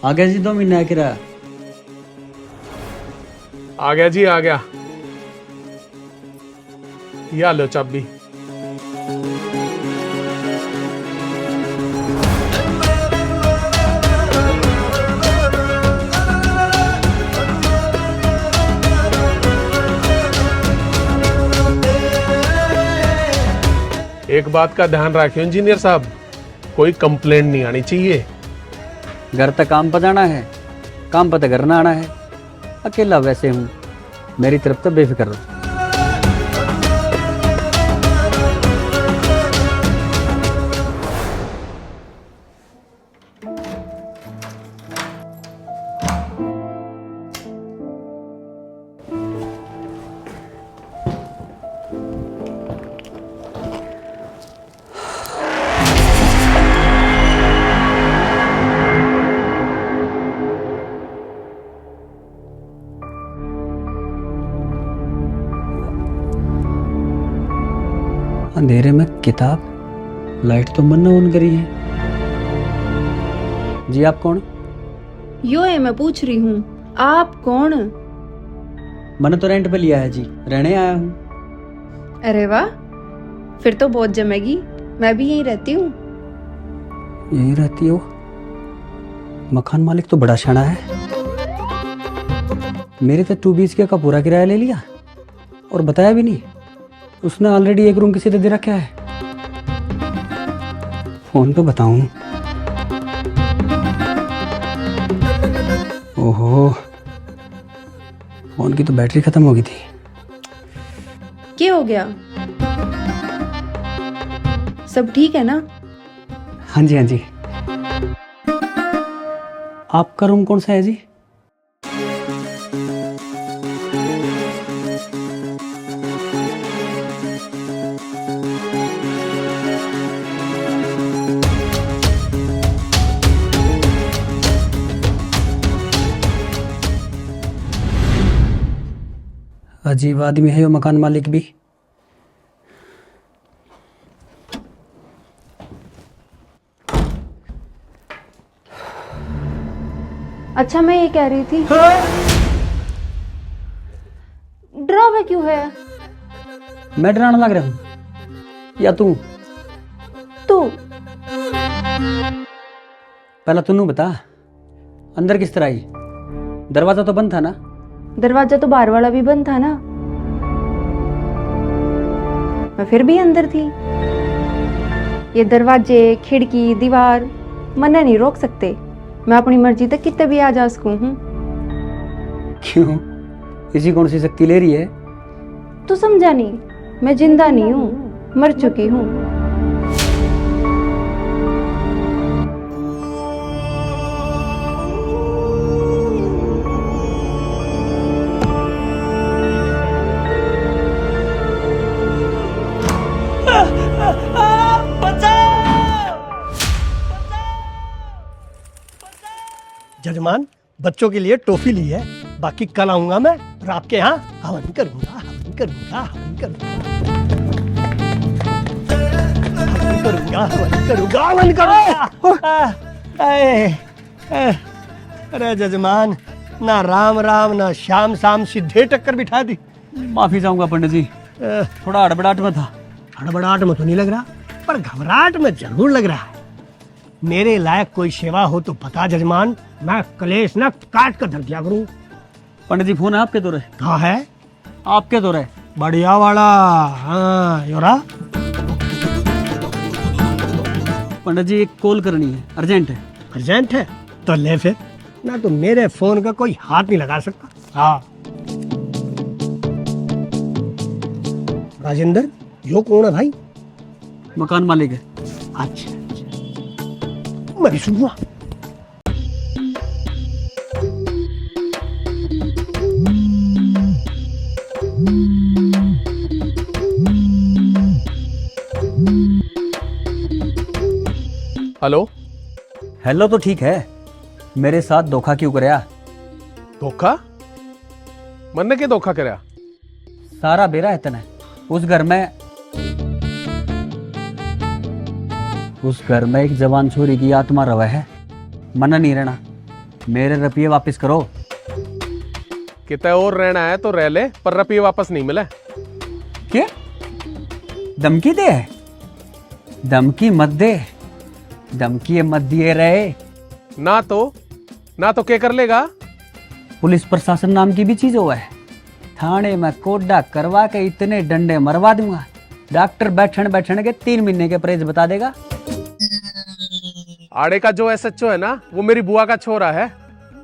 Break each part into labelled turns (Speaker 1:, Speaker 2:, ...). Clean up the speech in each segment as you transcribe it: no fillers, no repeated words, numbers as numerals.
Speaker 1: आ गया जी 2 महीना किराया।
Speaker 2: आ गया जी आ गया। या लो चाबी। एक बात का ध्यान रखियो इंजीनियर साहब, कोई कंप्लेंट नहीं आनी चाहिए।
Speaker 1: घर तक काम पर जाना है, काम पर घर ना आना है। अकेला वैसे हूँ, मेरी तरफ तो बेफिक्र रहो। अंधेरे में किताब, लाइट तो मन ऑन करी है। जी आप कौन?
Speaker 3: यो है, मैं पूछ रही हूँ आप कौन?
Speaker 1: मैंने तो रेंट पे लिया है जी, रहने आया हूँ।
Speaker 3: अरे वाह, फिर तो बहुत जमेगी। मैं भी यहीं रहती हूँ।
Speaker 1: यहीं रहती हो? मकान मालिक तो बड़ा शाना है। मेरे तो 2 BHK का पूरा किराया ले लिया और बताया भी नहीं। उसने ऑलरेडी एक रूम किसी ने दे रखा है। फोन पे बताऊं? ओहो, फोन की तो बैटरी खत्म हो गई थी।
Speaker 3: क्या हो गया? सब ठीक है ना?
Speaker 1: हाँ जी हाँ जी। आपका रूम कौन सा है जी? अजीब आदमी है वो मकान मालिक भी।
Speaker 3: अच्छा, मैं ये कह रही थी, डरावा क्यों है?
Speaker 1: मैं डराने लग रहा हूँ या तू?
Speaker 3: तू
Speaker 1: पहला तूने बता, अंदर किस तरह आई? दरवाजा तो बंद था ना?
Speaker 3: दरवाजा तो बाहर वाला भी बंद था ना। मैं फिर भी अंदर थी। ये दरवाजे, खिड़की, दीवार मना नहीं रोक सकते। मैं अपनी मर्जी तक कितने भी आ जा सकूं हूँ।
Speaker 1: क्यों? इसी कौन सी शक्ति ले रही है?
Speaker 3: तू समझा नहीं, मैं जिंदा नहीं हूँ, मर चुकी हूँ।
Speaker 4: जजमान, बच्चों के लिए टॉफी ली है। बाकी कल आऊंगा मैं और आपके यहाँ हवन करूंगा, हवन करूंगा, हवन करूंगा, हवन करूंगा, हवन करूंगा, हवन करूंगा। अरे जजमान, ना राम राम ना श्याम शाम, सीधे टक्कर बिठा दी।
Speaker 1: माफी चाहूंगा पंडित जी, थोड़ा हड़बड़ाहट में था।
Speaker 4: हड़बड़ाहट में तो नहीं लग रहा, पर घबराहट में जरूर लग रहा है। मेरे लायक कोई सेवा हो तो बता जजमान, मैं कलेश ना काट कर धर दिया करूं।
Speaker 1: पंडित जी फोन है आपके? तो रहे
Speaker 4: कहाँ है?
Speaker 1: आपके तो रहे
Speaker 4: बढ़िया वाला। हाँ योरा।
Speaker 1: पंडित जी एक कॉल करनी है, अर्जेंट है।
Speaker 4: अर्जेंट है तो ले फिर, ना तो मेरे फोन का कोई हाथ नहीं लगा सकता। हाँ राजेंद्र, यो कौन है भाई?
Speaker 1: मकान मालिक है।
Speaker 4: अच्छा, मैं भी सुनूंगा।
Speaker 2: हेलो।
Speaker 1: हेलो तो ठीक है, मेरे साथ धोखा क्यों करया?
Speaker 2: धोखा? मन्ने के धोखा करया?
Speaker 1: सारा बेरा है तने। उस घर में एक जवान छोरी की आत्मा रवा है। मना नहीं रहना। मेरे रुपये वापस करो।
Speaker 2: कितने और रहना है तो रह ले, पर रुपये वापस नहीं मिले।
Speaker 1: क्या धमकी दे? धमकी मत दे, धमकी मत दिए रहे।
Speaker 2: ना तो क्या कर लेगा?
Speaker 1: पुलिस प्रशासन नाम की भी चीज हुआ है। थाने में कोडा करवा के इतने डंडे मरवा दूंगा, डॉक्टर बैठन के 3 महीने के परहेज बता देगा।
Speaker 2: आड़े का जो एसएचओ है ना, वो मेरी बुआ का छोरा है।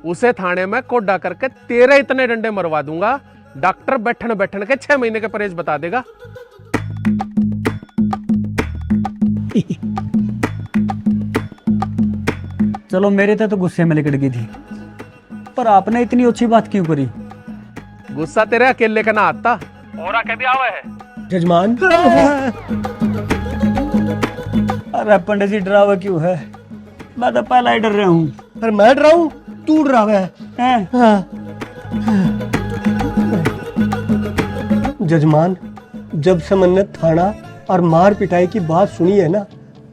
Speaker 2: उसे थाने में कोडा करके तेरे इतने डंडे मरवा दूंगा, डॉक्टर बैठन के 6 महीने के परहेज बता देगा।
Speaker 1: चलो मेरे तो गुस्से में लिकट गई थी, पर आपने इतनी अच्छी बात क्यों करी?
Speaker 2: गुस्सा तेरे अकेले का ना आता, और आके भी आवे है।
Speaker 4: जजमान
Speaker 1: अरे पंडित जी डरावा क्यों है? मैं तो पहला ही डर रहा हूँ।
Speaker 4: पर मैं डरा हूं, तू डरा है।
Speaker 1: हैं?
Speaker 4: हाँ। जजमान, जब से मैंने थाना और मार पिटाई की बात सुनी है ना,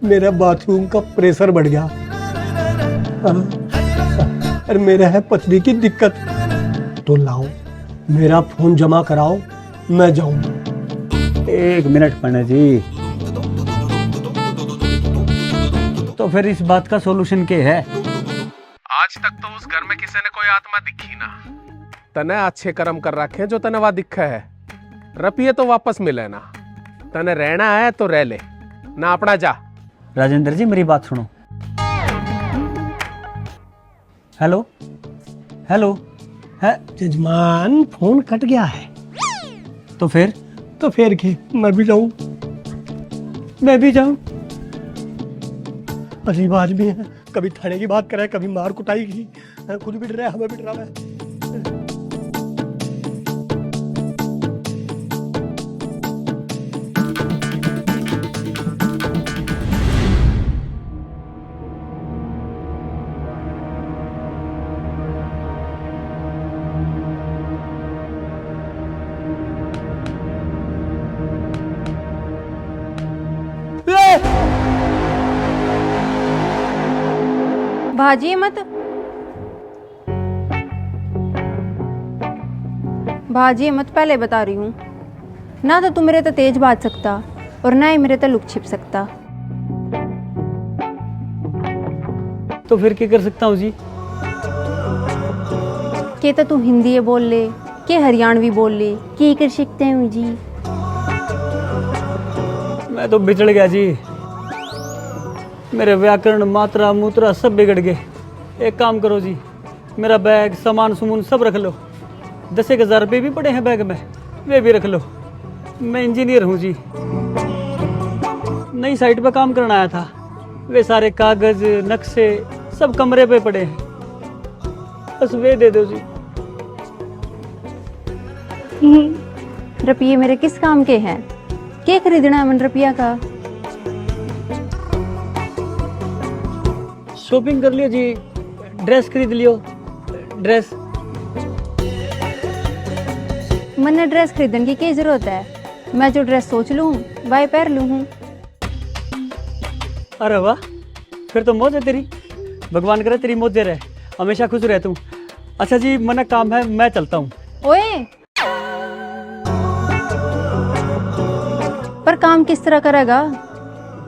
Speaker 4: मेरा बाथरूम का प्रेशर बढ़ गया। और मेरा है पथरी की दिक्कत। तो लाओ मेरा फोन जमा कराओ, मैं जाऊं।
Speaker 1: 1 मिनट पंडित जी, तो फिर इस बात का सॉल्यूशन क्या है?
Speaker 2: आज तक तो उस घर में किसी ने कोई आत्मा दिखी ना। तने अच्छे कर्म कर रखे जो तने वहां दिखा है। रुपये तो वापस मिले ना। तने रहना है तो रह ले, ना अपना जा।
Speaker 1: राजेंद्र जी मेरी बात सुनो। हेलो हेलो है?
Speaker 4: जजमान फोन कट गया है।
Speaker 1: तो फिर
Speaker 4: के मैं भी जाऊं?
Speaker 1: मैं भी जाऊं?
Speaker 4: अजीब आदमी है, कभी थाने की बात करे, कभी मार कुटाई की। खुद भी डर रहा है, हमें भी डरा रहा है।
Speaker 3: भाजिए मत, भाजिए मत, पहले बता रही हूँ ना। तो तू मेरे तो तेज बाज सकता और ना ही मेरे तो लुक छिप सकता।
Speaker 1: तो फिर क्या कर सकता हूँ जी?
Speaker 3: के तो तू हिंदी बोल ले, के हरियाणवी बोल ले, के कर सकते हूँ जी।
Speaker 1: मैं तो बिछड़ गया जी। मेरे व्याकरण, मात्रा, मूत्रा सब बिगड़ गए। एक काम करो जी, मेरा बैग, सामान सुमून सब रख लो। 10,000 रुपये भी पड़े हैं बैग में, वे भी रख लो। मैं इंजीनियर हूँ जी, नई साइट पर काम करना आया था। वे सारे कागज, नक्शे सब कमरे पे पड़े हैं, बस वे दे दो जी।
Speaker 3: रुपये मेरे किस काम के हैं? क्या खरीदना है मन रुपया का?
Speaker 1: शॉपिंग कर लियो जी, ड्रेस खरीद लियो। ड्रेस
Speaker 3: मन्ने ड्रेस खरीदने की क्या जरूरत है? मैं जो ड्रेस सोच लूँ वही पहन लूँ हूँ।
Speaker 1: अरे वाह, फिर तो मौज है तेरी। भगवान करे तेरी मौज रहे, हमेशा खुश रह तू। अच्छा जी, मना काम है, मैं चलता हूँ।
Speaker 3: ओए, पर काम किस तरह करेगा?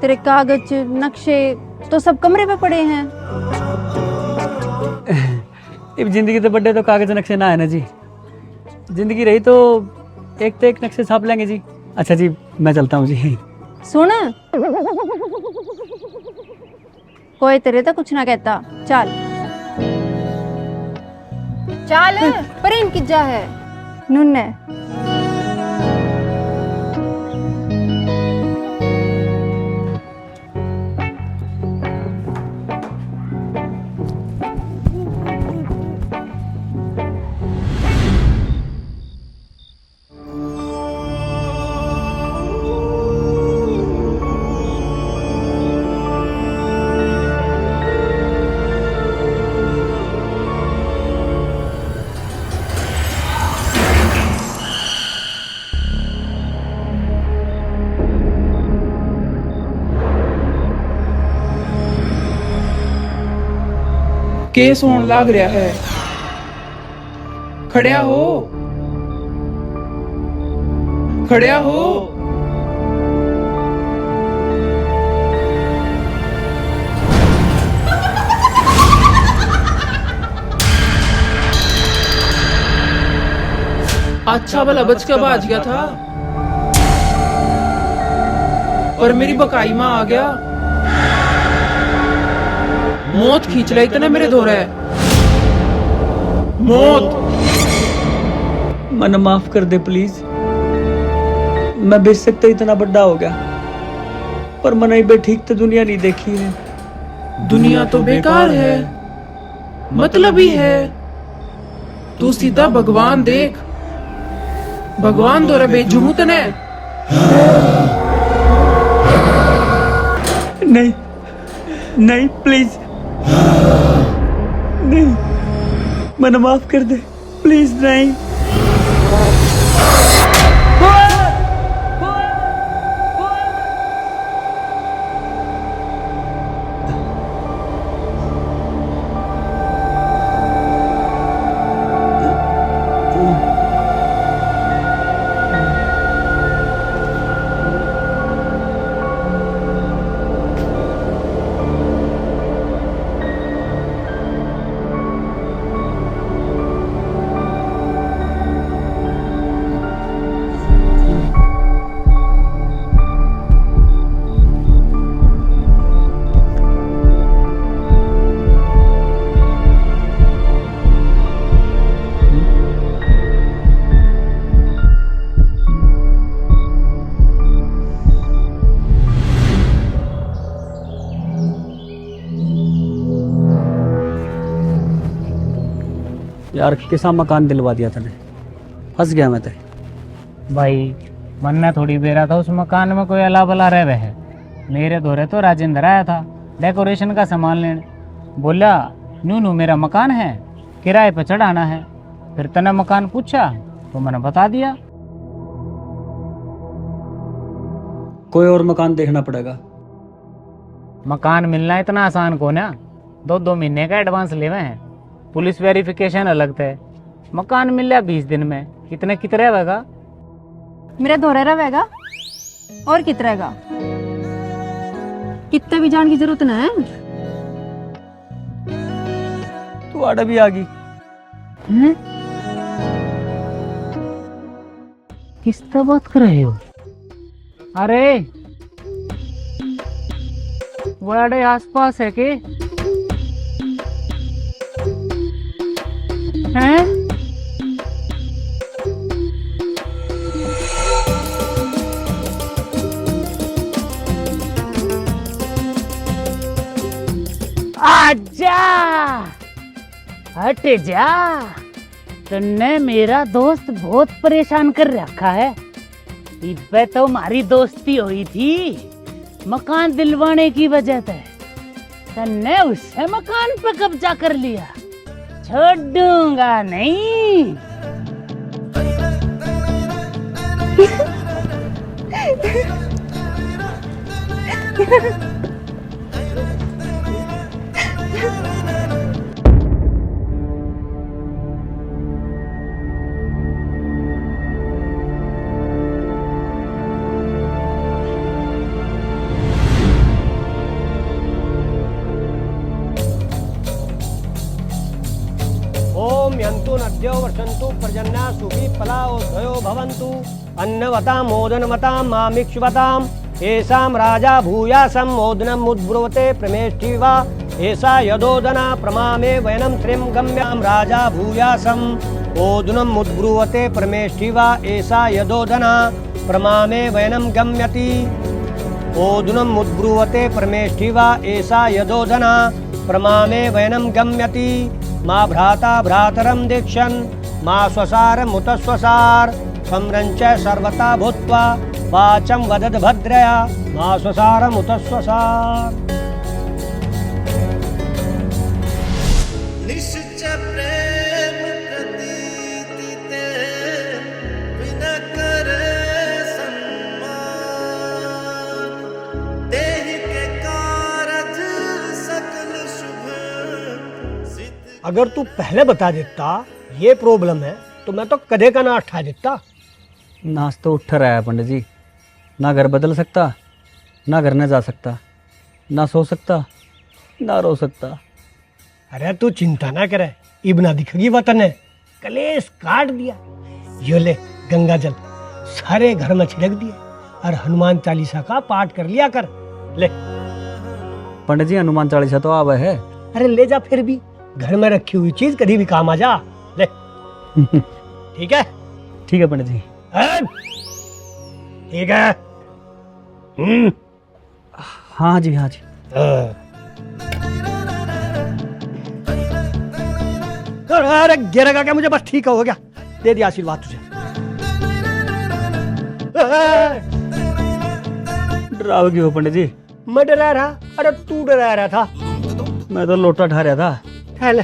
Speaker 3: तेरे कागज, नक्शे तो सब कमरे पे पड़े हैं।
Speaker 1: अब जिंदगी तो बड़े तो कागज नक्शे ना है ना जी। जिंदगी रही तो एक नक्शे छाप लेंगे जी। अच्छा जी, मैं चलता हूँ जी।
Speaker 3: सुन, कोई तेरे तो कुछ ना कहता। चल चल, पर इनकी जा है नुन्ने।
Speaker 5: केस होने लाग रहा है। खड़िया हो, खड़िया हो। अच्छा भला बच के बाज गया था, पर मेरी बकाई मां आ गया, मौत खींच रही इतने मेरे धोरे। मौत।
Speaker 1: मन माफ कर दे प्लीज। मैं बेशक इतना बड़ा हो गया, पर मन बे ठीक तो दुनिया नहीं देखी है।
Speaker 5: दुनिया तो बेकार है, मतलब ही है। तू सीधा भगवान देख, भगवान दो रे बेजुमुत ने।
Speaker 1: नहीं नहीं प्लीज, नहीं, मन माफ कर दे प्लीज। नहीं, यार कैसा मकान दिलवा दिया तूने, फंस गया मैं तो।
Speaker 6: भाई मन ने थोड़ी बेरा था उस मकान में कोई अला बला रह रहे है। मेरे दौरे तो राजेंद्र आया था डेकोरेशन का सामान लेने, बोला नू मेरा मकान है, किराए पे चढ़ाना है। फिर तने मकान पूछा तो मैंने बता दिया।
Speaker 1: कोई और मकान देखना पड़ेगा।
Speaker 6: मकान मिलना इतना आसान को ना, 2 महीने का एडवांस लेवे हैं, पुलिस वेरिफिकेशन अलग थे। मकान मिल गया 20 दिन में, कितने रहेगा?
Speaker 3: मेरा धोरा रहेगा और कित रहेगा, कितने भी जान की जरूरत ना है।
Speaker 1: तू आड़ा भी आ गई।
Speaker 6: किस तरह बात कर रहे हो? अरे बड़े आसपास है के हैं? आजा, हट जा। तुमने मेरा दोस्त बहुत परेशान कर रखा है। इब्बे तो हमारी दोस्ती हुई थी मकान दिलवाने की वजह से। तुमने उससे मकान पे कब्जा कर लिया, छोड़ूंगा नहीं।
Speaker 4: ओम यंतु नद्यो वर्षन्तु पर्जन्या सुखी फलाओद्भयो भवन्तु अन्नवतां मोदनवतां मामिक्षुवताम् येषां राजा भूयासं मोदनम् उद्ब्रुवते प्रमेष्टि वा एषा यदोदना प्रमामे वयनं श्रियं गम्यां राजा भूयासं ओदनम् उद्ब्रुवते प्रमेष्टि वा एषा यदोदना प्रमामे वयनं गम्यति ओदनम् उद्ब्रुवते प्रमेष्टि वा एषा यदोदना प्रमामे वयनं गम्यति माँ भ्राता भ्रातरम दीक्षन् माँ स्वसार मुतस्वसार सम्रंच सर्वता भूत्वा वाचं वदद भद्रया माँ स्वसार मुतस्वसार।
Speaker 7: निश्चय प्रेम प्रतीति ते बिना करे सम्मान देहि के कारज सकल शुभ सिद्धि
Speaker 4: अगर तू पहले बता देता ये प्रॉब्लम है तो मैं तो कदे का ना उठा देता।
Speaker 1: नाच तो उठ रहा है पंडित जी, ना घर बदल सकता, ना घर न जा सकता, ना सो सकता, ना रो सकता।
Speaker 4: अरे तू चिंता ना करे, इबना दिखेगी वतन है, कलेश काट दिया। यो ले गंगा जल सारे घर में छिड़क दिए और हनुमान चालीसा का पाठ कर लिया कर। ले
Speaker 1: पंडित जी हनुमान चालीसा तो आवा है।
Speaker 4: अरे ले जा, फिर भी घर में रखी हुई चीज कभी भी काम आ जा। ले ठीक है?
Speaker 1: ठीक है पंडित जी।
Speaker 4: ठीक है।
Speaker 1: हाँ जी हाँ जी।
Speaker 4: अरे गिरेगा क्या मुझे? बस ठीक हो गया, दे दिया आशीर्वाद तुझे।
Speaker 1: डराव क्यों हो पंडित जी?
Speaker 4: मैं डरा रहा? अरे तू डरा रहा था।
Speaker 1: मैं तो लोटा ठा रहा था।
Speaker 4: ले,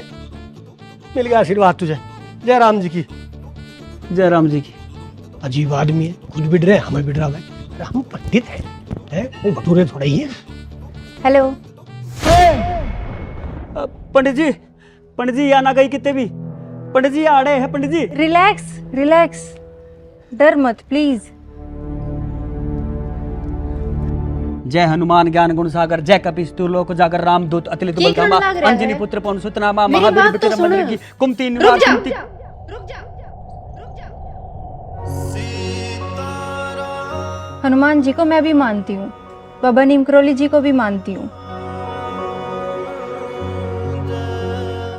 Speaker 4: मिल गया आशीर्वाद तुझे। जय राम जी की।
Speaker 1: जय राम जी की।
Speaker 4: अजीब आदमी है, खुद भी डरे हमें भी डरा। अरे हम पंडित हैं, वो भटूरे थोड़े ही हैं।
Speaker 3: हेलो।
Speaker 1: पंडित जी यहाँ ना गई कितने भी। पंडित जी आ रहे हैं पंडित जी।
Speaker 3: रिलैक्स रिलैक्स, डर मत प्लीज।
Speaker 1: जय हनुमान ज्ञान गुण सागर, जय कपिस्तु लोक जागर, रामदूत अतुलित बल धामा, अंजनी पुत्र पवन सुत नामा, महावीर विक्रम बजरंगी की, कुमति निवार कुमति।
Speaker 3: हनुमान जी को मैं भी मानती हूँ, बाबा नीम करोली जी को भी मानती हूँ,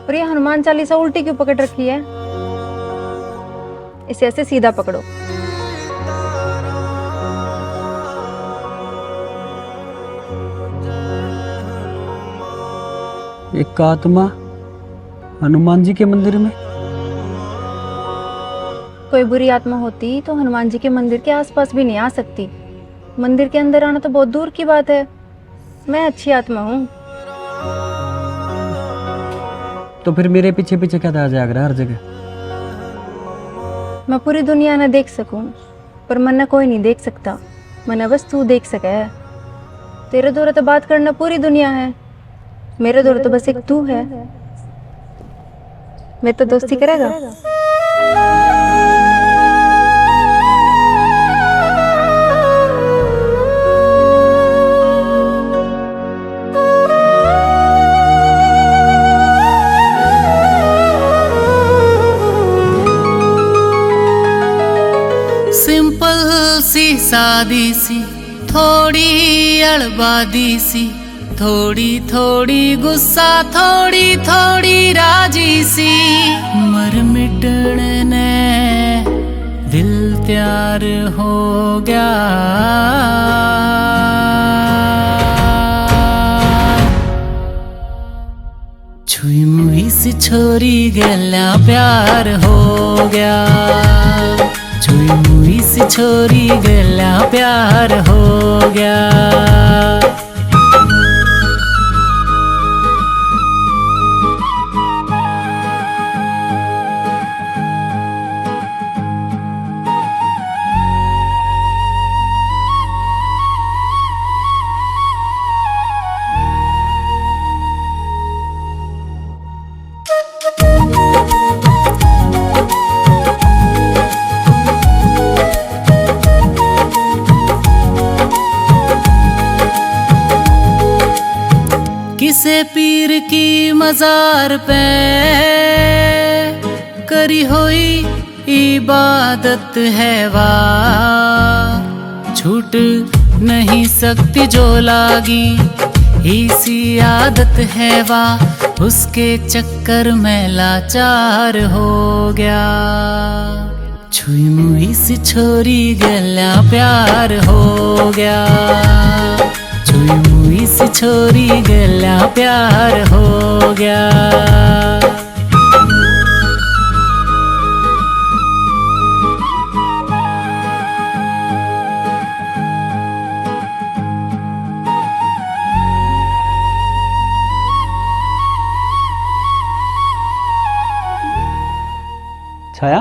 Speaker 3: और ये हनुमान चालीसा उल्टी क्यों पकड़ रखी है? इसे ऐसे सीधा पकड़ो।
Speaker 1: एक आत्मा हनुमान जी के मंदिर में।
Speaker 3: कोई बुरी आत्मा होती तो हनुमान जी के मंदिर के आसपास भी नहीं आ सकती। मंदिर के अंदर आना तो बहुत दूर की बात है। मैं अच्छी आत्मा हूँ।
Speaker 1: तो फिर मेरे पीछे पीछे क्या था जाग रहा है हर जगह?
Speaker 3: मैं पूरी दुनिया न देख सकूं, पर मन न कोई नहीं देख सकता। मन बस तू देख सके है। तेरे दौरे तो बात करना पूरी दुनिया है, मेरे दौरे तो बस एक तू है। मैं तो दोस्ती करेगा?
Speaker 6: सिंपल सी सादी सी, थोड़ी अड़बादी सी, थोड़ी थोड़ी गुस्सा, थोड़ी थोड़ी राजी सी, मर मिटने ने दिल त्यार हो गया। छुई मुई सी छोरी गला प्यार हो गया। छुई मुई सी छोरी गला प्यार हो गया। किसे पीर की मजार पे करी हुई इबादत है वा, छूट नहीं सकती जो लागी इसी आदत है वा, उसके चक्कर में लाचार हो गया। छुई मुई सी छोरी गला प्यार हो गया। छुई मुई सी छोरी गला प्यार हो गया।
Speaker 1: छाया,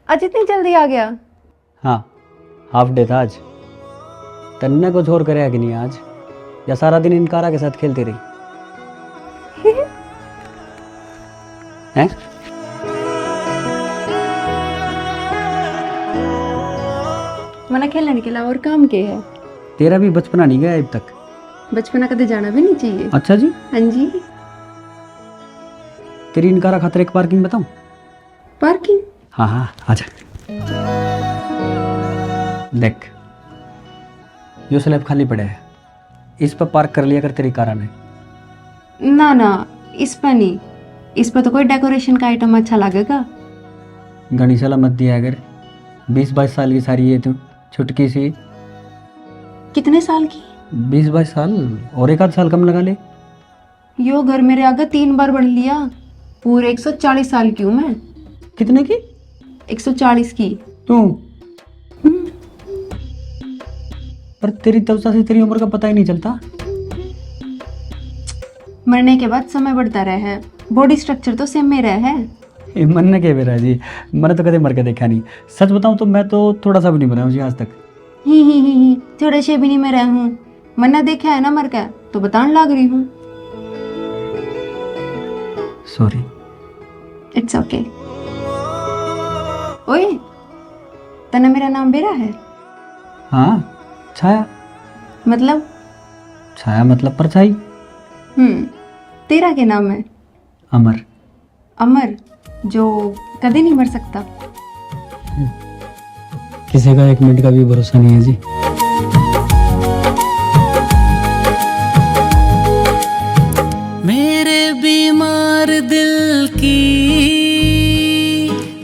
Speaker 3: आज इतनी जल्दी आ गया?
Speaker 1: हाँ हाफ डे था आज। तन्ने कुछ और करे कि नहीं आज, या सारा दिन इन कारा के साथ खेलती रही? हैं?
Speaker 3: मना खेलने के अलावा और काम के है?
Speaker 1: तेरा भी बचपना नहीं गया अब तक।
Speaker 3: बचपना कदे जाना भी नहीं चाहिए।
Speaker 1: अच्छा जी,
Speaker 3: हाँ जी।
Speaker 1: तेरी इनकारा खातर एक पार्किंग बताऊं?
Speaker 3: पार्किंग?
Speaker 1: हाँ हाँ, आजा। देख, यो स्लैब खाली पड़ा है, इस पर पार्क कर लिया कर तेरी कार ने।
Speaker 3: ना ना, इस पर नहीं। इस पर तो कोई डेकोरेशन का आइटम अच्छा लगेगा।
Speaker 1: घनी साला मत दिया अगर 20-22 साल की सारी है तू, छुटकी सी।
Speaker 3: कितने साल की?
Speaker 1: 20-22 साल, और एक आध साल कम लगा ले।
Speaker 3: यो घर मेरे आगे 3 बार बढ़ लिया। पूरे 140 साल की हूँ मैं।
Speaker 1: कितने की?
Speaker 3: 140 की।
Speaker 1: तू? पर तेरी त्वचा से तेरी उम्र का पता ही नहीं चलता।
Speaker 3: मरने के बाद समय बढ़ता रहा है, बॉडी स्ट्रक्चर तो सेम में रहा है।
Speaker 1: ये मरने के बेरा जी, मैंने तो कदे मर के देखा नहीं। सच बताऊं तो मैं तो थोड़ा सा भी नहीं बना हूँ जी आज तक।
Speaker 3: ही थोड़े से भी नहीं मैं रहा हूँ। मरना देखा है ना मर का, तो बताने लग रही हूँ।
Speaker 1: सॉरी।
Speaker 3: It's okay. ओए, तने मेरा नाम बेरा है?
Speaker 1: हाँ, छाया।
Speaker 3: मतलब?
Speaker 1: छाया मतलब परछाई।
Speaker 3: तेरा क्या नाम है?
Speaker 1: अमर।
Speaker 3: अमर, जो कभी नहीं मर सकता।
Speaker 1: किसी का 1 मिनट का भी भरोसा नहीं है जी।
Speaker 6: मेरे बीमार दिल की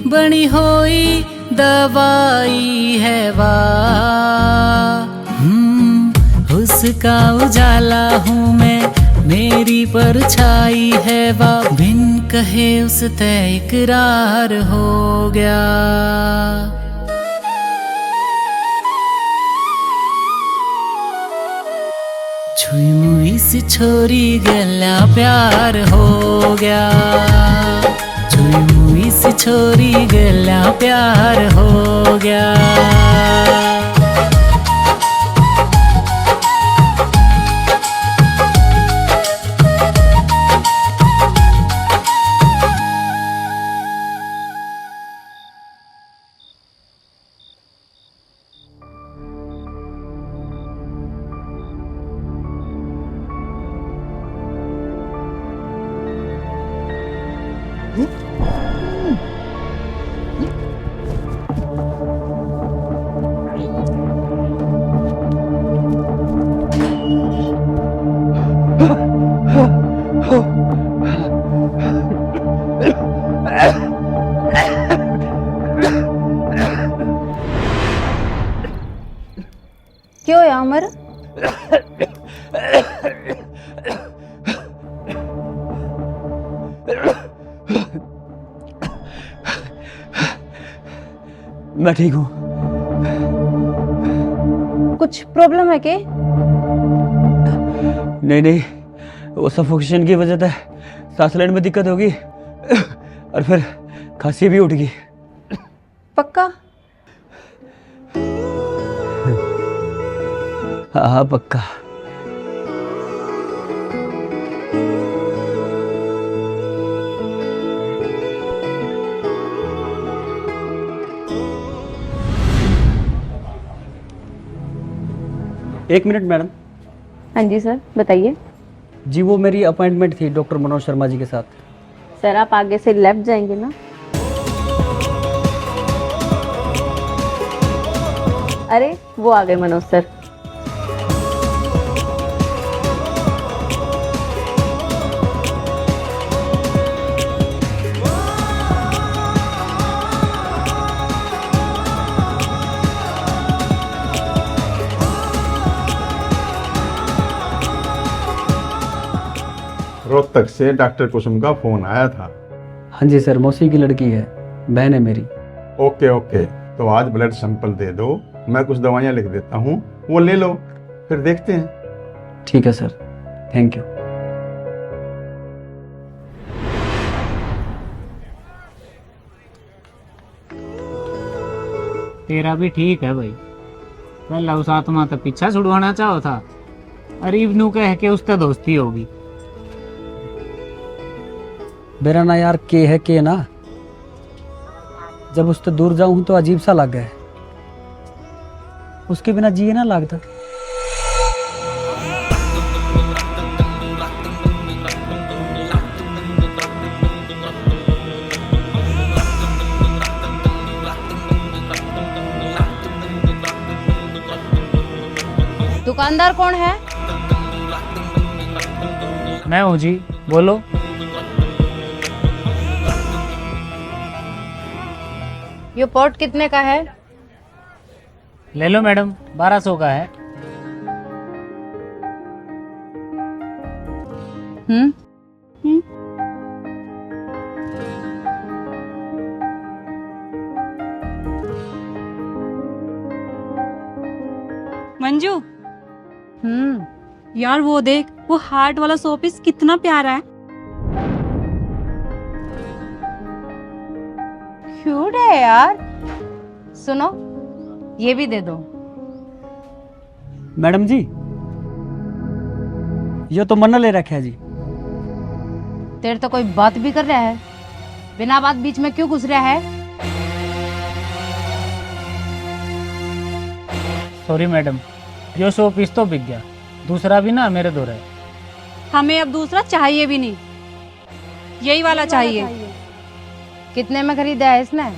Speaker 6: बनी हुई दवाई है उसका उजाला हूँ मैं, मेरी परछाई है वाह। बिन कहे उस तय इकरार हो गया। छुई मुई सी छोरी गला प्यार हो गया। छुई मुई सी छोरी गला प्यार हो गया।
Speaker 3: क्यों है अमर?
Speaker 1: मैं ठीक हूँ।
Speaker 3: कुछ प्रॉब्लम है के?
Speaker 1: नहीं नहीं, वो सफोकेशन की वजह से सांस लेने में दिक्कत होगी और फिर खांसी भी उठ गई।
Speaker 3: पक्का?
Speaker 1: हाँ हाँ पक्का। एक मिनट मैडम।
Speaker 3: हाँ जी सर, बताइए।
Speaker 1: जी वो मेरी अपॉइंटमेंट थी डॉक्टर मनोज शर्मा जी के साथ।
Speaker 3: सर आप आगे से लेफ्ट जाएंगे ना? अरे वो आ गए मनोज सर।
Speaker 8: रोहतक से डॉक्टर कुसुम का फोन आया था।
Speaker 1: हाँ जी सर, मौसी की लड़की है, बहन है मेरी।
Speaker 8: ओके ओके, तो आज ब्लड सैंपल दे दो, मैं कुछ दवाइयाँ लिख देता हूँ, वो ले लो, फिर देखते हैं।
Speaker 1: ठीक है सर, थैंक यू।
Speaker 6: तेरा भी ठीक है भाई। पहला उस आत्मा तो पीछा छुड़वाना चाहो था, अरे इब्नू कह के उससे दोस्ती होगी।
Speaker 1: मेरा ना यार के है के ना, जब उससे दूर जाऊं तो अजीब सा लग गया है। उसके बिना जिए ना लगता।
Speaker 3: दुकानदार कौन है?
Speaker 6: मैं हूँ जी, बोलो।
Speaker 3: ये पॉट कितने का है?
Speaker 6: ले लो मैडम, 1200 का है।
Speaker 9: मंजू, यार वो देख, वो हार्ट वाला शोपीस कितना प्यारा है।
Speaker 3: क्यूट है यार। सुनो, ये भी दे दो।
Speaker 1: मैडम जी, ये तो मन्ना ले रखा है जी।
Speaker 3: तेरे तो कोई बात भी कर रहा है, बिना बात बीच में क्यों घुस रहा है?
Speaker 6: सॉरी मैडम, यो शो पीस तो बिक गया, दूसरा भी ना मेरे दो है।
Speaker 9: हमें अब दूसरा चाहिए भी नहीं, यही वाला चाहिए।
Speaker 3: कितने में खरीदा है इसने?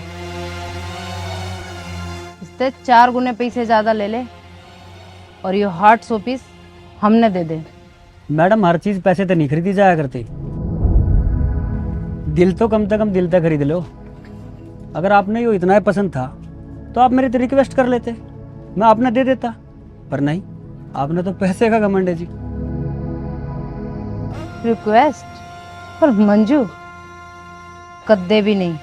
Speaker 3: इससे 4 गुने पैसे ज्यादा ले ले, और ये हार्ट शोपीस हमने दे दे।
Speaker 1: मैडम, हर चीज पैसे तो नहीं खरीदी जाया करती, दिल तो कम से कम दिल तक खरीद लो। अगर आपने यो इतना ही पसंद था तो आप मेरे से रिक्वेस्ट कर लेते, मैं आपने दे देता। पर नहीं, आपने तो पैसे का घमंड है जी।
Speaker 3: रिक्वेस्ट? पर मंजू, कद्दे भी नहीं।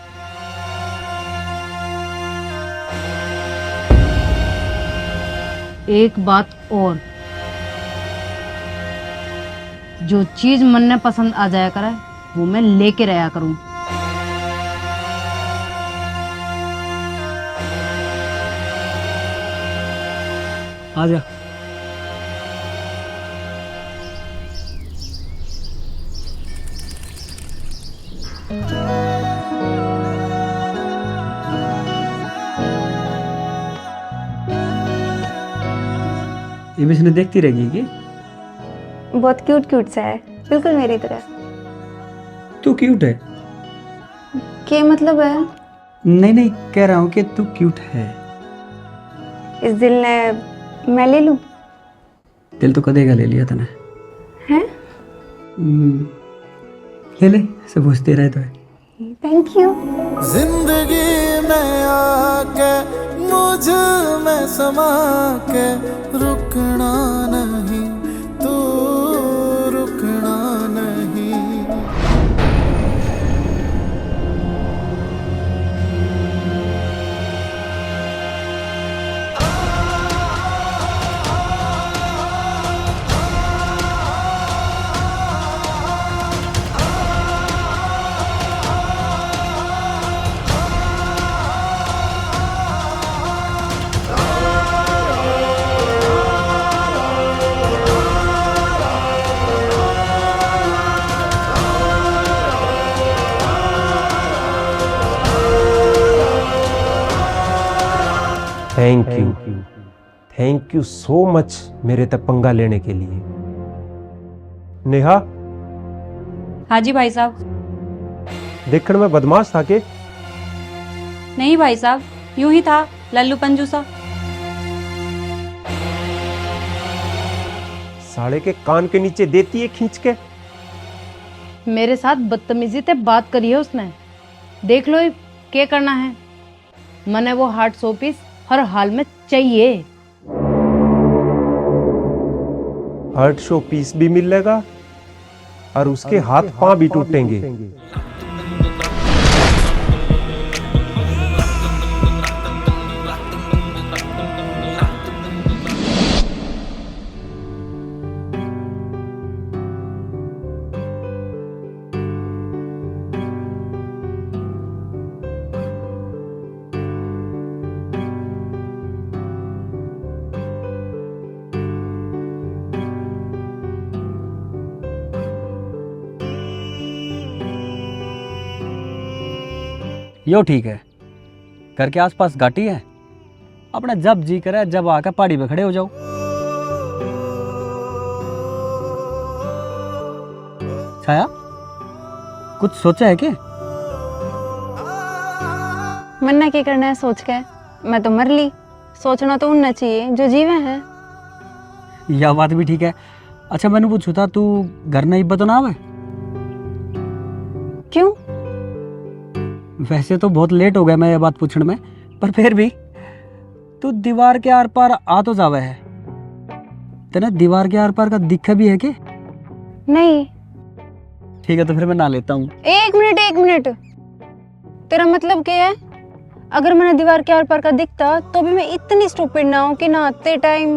Speaker 3: एक बात और, जो चीज मन में पसंद आ जाया करे वो मैं लेके रहा करूं।
Speaker 1: आ जा। ये भी इसने देखती रहेगी कि
Speaker 3: बहुत क्यूट क्यूट सा है, बिल्कुल मेरी तरह।
Speaker 1: तू क्यूट है?
Speaker 3: क्या मतलब है?
Speaker 1: नहीं नहीं, कह रहा हूँ कि तू क्यूट है।
Speaker 3: इस दिल ने मैं ले लूं?
Speaker 1: दिल तो कदेगा ले लिया तने।
Speaker 3: हैं?
Speaker 1: ले ले, सब पूछते रहे तो है।
Speaker 3: Thank you.
Speaker 7: जिंदगी में आके मुझ में समा के रुकना नहीं, तू रुकना नहीं।
Speaker 10: थैंक यू सो मच मेरे तक पंगा लेने के लिए। नेहा,
Speaker 9: हाँ जी भाई साहब।
Speaker 10: देखने में बदमाश था के?
Speaker 9: नहीं भाई साहब, यूं ही था, लल्लू पंजू सा।
Speaker 10: साले के कान के नीचे देती है खींच के।
Speaker 3: मेरे साथ बदतमीजी से बात करी है उसने, देख लो क्या करना है। मने वो हार्ट शोपीस हर हाल में चाहिए।
Speaker 10: हार्ट शो पीस भी मिलेगा और उसके हाथ पांव भी टूटेंगे।
Speaker 1: यो ठीक है। घर के आसपास घाटी है, अपने जब जी करे जब आकर पहाड़ी पे खड़े हो जाओ। छाया, कुछ सोचा है क्या?
Speaker 3: मरना क्या करना है सोच के, मैं तो मर ली। सोचना तो उनना चाहिए जो जीवे हैं।
Speaker 1: यह बात भी ठीक है। अच्छा मैंने पूछू था, तू घर नहीं बतो ना आवे?
Speaker 3: क्यों?
Speaker 1: वैसे तो बहुत लेट हो गया मैं ये बात पूछने में, पर फिर भी तू दीवार के आर पार आ तो जावे है। तेने दीवार के आर पार का दिखा भी है क्या?
Speaker 3: नहीं।
Speaker 1: ठीक है तो फिर मैं ना लेता हूँ।
Speaker 3: एक मिनट, तेरा मतलब क्या है? अगर मैंने दीवार के आर पार का दिखता तो भी मैं इतनी स्टूपिड ना हूँ कि नहाते टाइम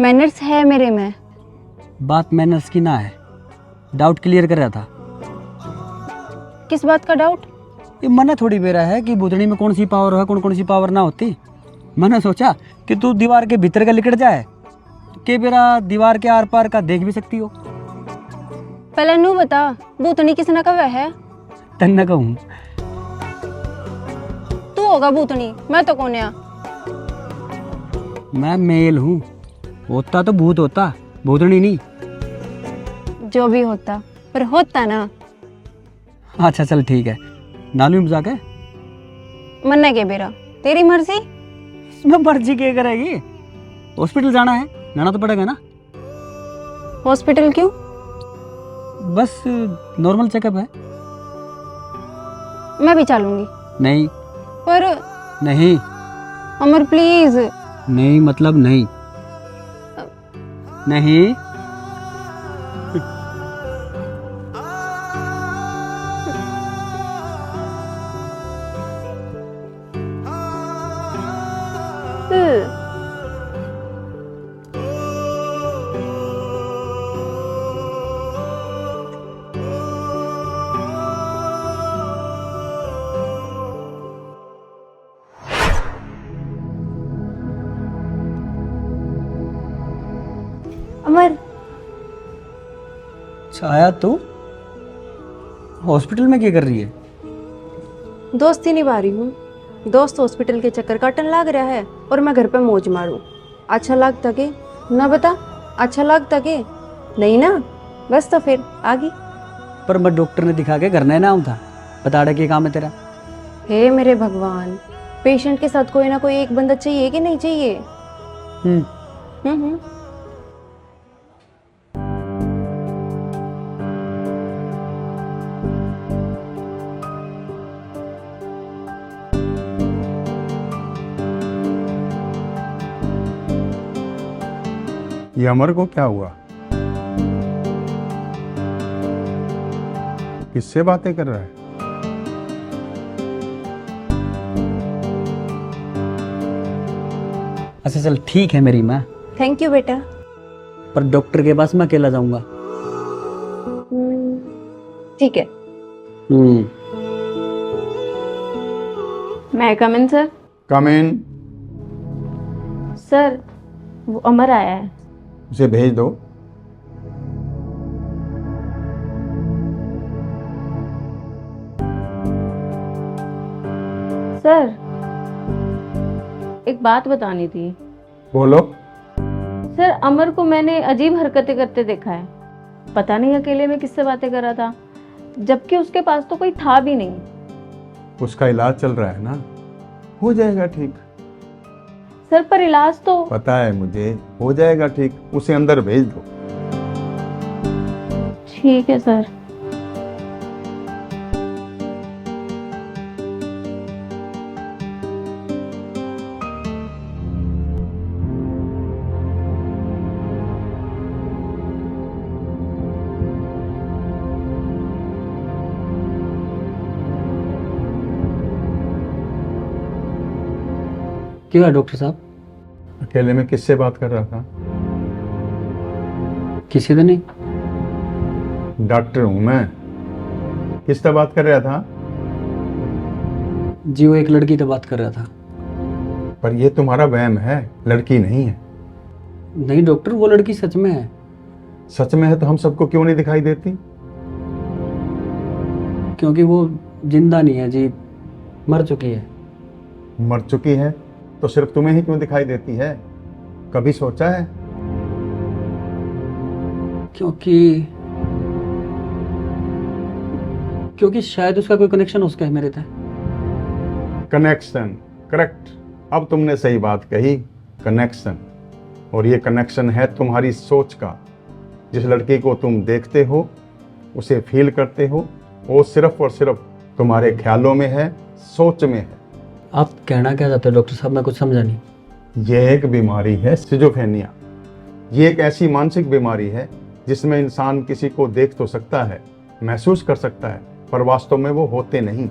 Speaker 3: मैनर्स है मेरे में।
Speaker 1: बात मैनर्स की ना है, डाउट क्लियर कर रहा था।
Speaker 3: किस बात का डाउट?
Speaker 1: ये मन थोड़ी बेरा है कि भूतनी में कौन सी पावर है, कौन कौन सी पावर ना होती। मैंने सोचा कि तू दीवार के भीतर का लिकट जाए कि बेरा दीवार के आर पार का देख भी सकती हो।
Speaker 3: पहले नू बता, भूतनी किसने कहा है?
Speaker 1: तन्ना कहूँ
Speaker 3: तू होगा भूतनी, मैं तो कौन है?
Speaker 1: मैं मेल हूँ, होता तो भूत होता, भूतनी नहीं।
Speaker 3: जो भी होता, पर होता ना।
Speaker 1: अच्छा चल ठीक है, नालू में जाके
Speaker 3: मरना के बेरा तेरी मर्जी।
Speaker 1: इसमें मर्जी क्या करेगी? हॉस्पिटल जाना है, जाना तो पड़ेगा ना।
Speaker 3: हॉस्पिटल क्यों?
Speaker 1: बस नॉर्मल चेकअप है।
Speaker 3: मैं भी चलूंगी।
Speaker 1: नहीं।
Speaker 3: पर
Speaker 1: नहीं।
Speaker 3: अमर प्लीज।
Speaker 1: नहीं मतलब नहीं। नहीं।
Speaker 3: अमर,
Speaker 1: छाया तू हॉस्पिटल में क्या कर रही है?
Speaker 3: दोस्ती निभा रही हूँ। दोस्त हॉस्पिटल के चक्कर काटन लाग रहा है और मैं घर पे मौज मारूं। अच्छा लगता के ना बता, अच्छा लगता के नहीं ना, बस तो फिर आगे।
Speaker 1: पर मैं डॉक्टर ने दिखा के घर नहीं ना आऊँ था, बता रहा क्या काम है तेरा?
Speaker 3: हे मेरे भगवान, पेशेंट के साथ कोई ना कोई एक बंदा चाहिए कि नहीं चाहिए? हम्म।
Speaker 8: ये अमर को क्या हुआ? किससे बातें कर रहा है?
Speaker 1: अच्छा चल ठीक है मेरी माँ,
Speaker 3: थैंक यू बेटा।
Speaker 1: पर डॉक्टर के पास मैं अकेला जाऊंगा।
Speaker 3: ठीक है। मैं कम इन सर?
Speaker 8: कम इन।
Speaker 3: सर वो अमर आया है।
Speaker 8: उसे भेज दो।
Speaker 3: सर एक बात बतानी थी।
Speaker 8: बोलो।
Speaker 3: सर अमर को मैंने अजीब हरकतें करते देखा है। पता नहीं अकेले में किससे बातें कर रहा था, जबकि उसके पास तो कोई था भी नहीं।
Speaker 8: उसका इलाज चल रहा है ना, हो जाएगा ठीक।
Speaker 3: सर पर इलाज तो
Speaker 8: पता है मुझे, हो जाएगा ठीक। उसे अंदर भेज दो।
Speaker 3: ठीक है सर।
Speaker 1: क्यों है डॉक्टर साहब?
Speaker 8: अकेले में किससे बात कर रहा था?
Speaker 1: किसी से नहीं।
Speaker 8: डॉक्टर हूं मैं, किससे बात कर रहा था?
Speaker 1: जी वो एक लड़की से बात कर रहा था।
Speaker 8: पर ये तुम्हारा वहम है, लड़की नहीं है।
Speaker 1: नहीं डॉक्टर, वो लड़की सच में है।
Speaker 8: सच में है तो हम सबको क्यों नहीं दिखाई देती?
Speaker 1: क्योंकि वो जिंदा नहीं है जी, मर चुकी है।
Speaker 8: मर चुकी है तो सिर्फ तुम्हें ही क्यों दिखाई देती है? कभी सोचा है?
Speaker 1: क्योंकि शायद उसका कोई कनेक्शन हो सके है मेरे तक।
Speaker 8: Connection, correct. अब तुमने सही बात कही, कनेक्शन। और ये कनेक्शन है तुम्हारी सोच का। जिस लड़की को तुम देखते हो, उसे फील करते हो, वो सिर्फ और सिर्फ तुम्हारे ख्यालों में है, सोच में है।
Speaker 1: आप कहना क्या चाहते हो डॉक्टर साहब? मैं कुछ समझा नहीं।
Speaker 8: यह एक बीमारी है, सिजोफ्रेनिया। ये एक ऐसी मानसिक बीमारी है जिसमें इंसान किसी को देख तो सकता है, महसूस कर सकता है, पर वास्तव में वो होते नहीं।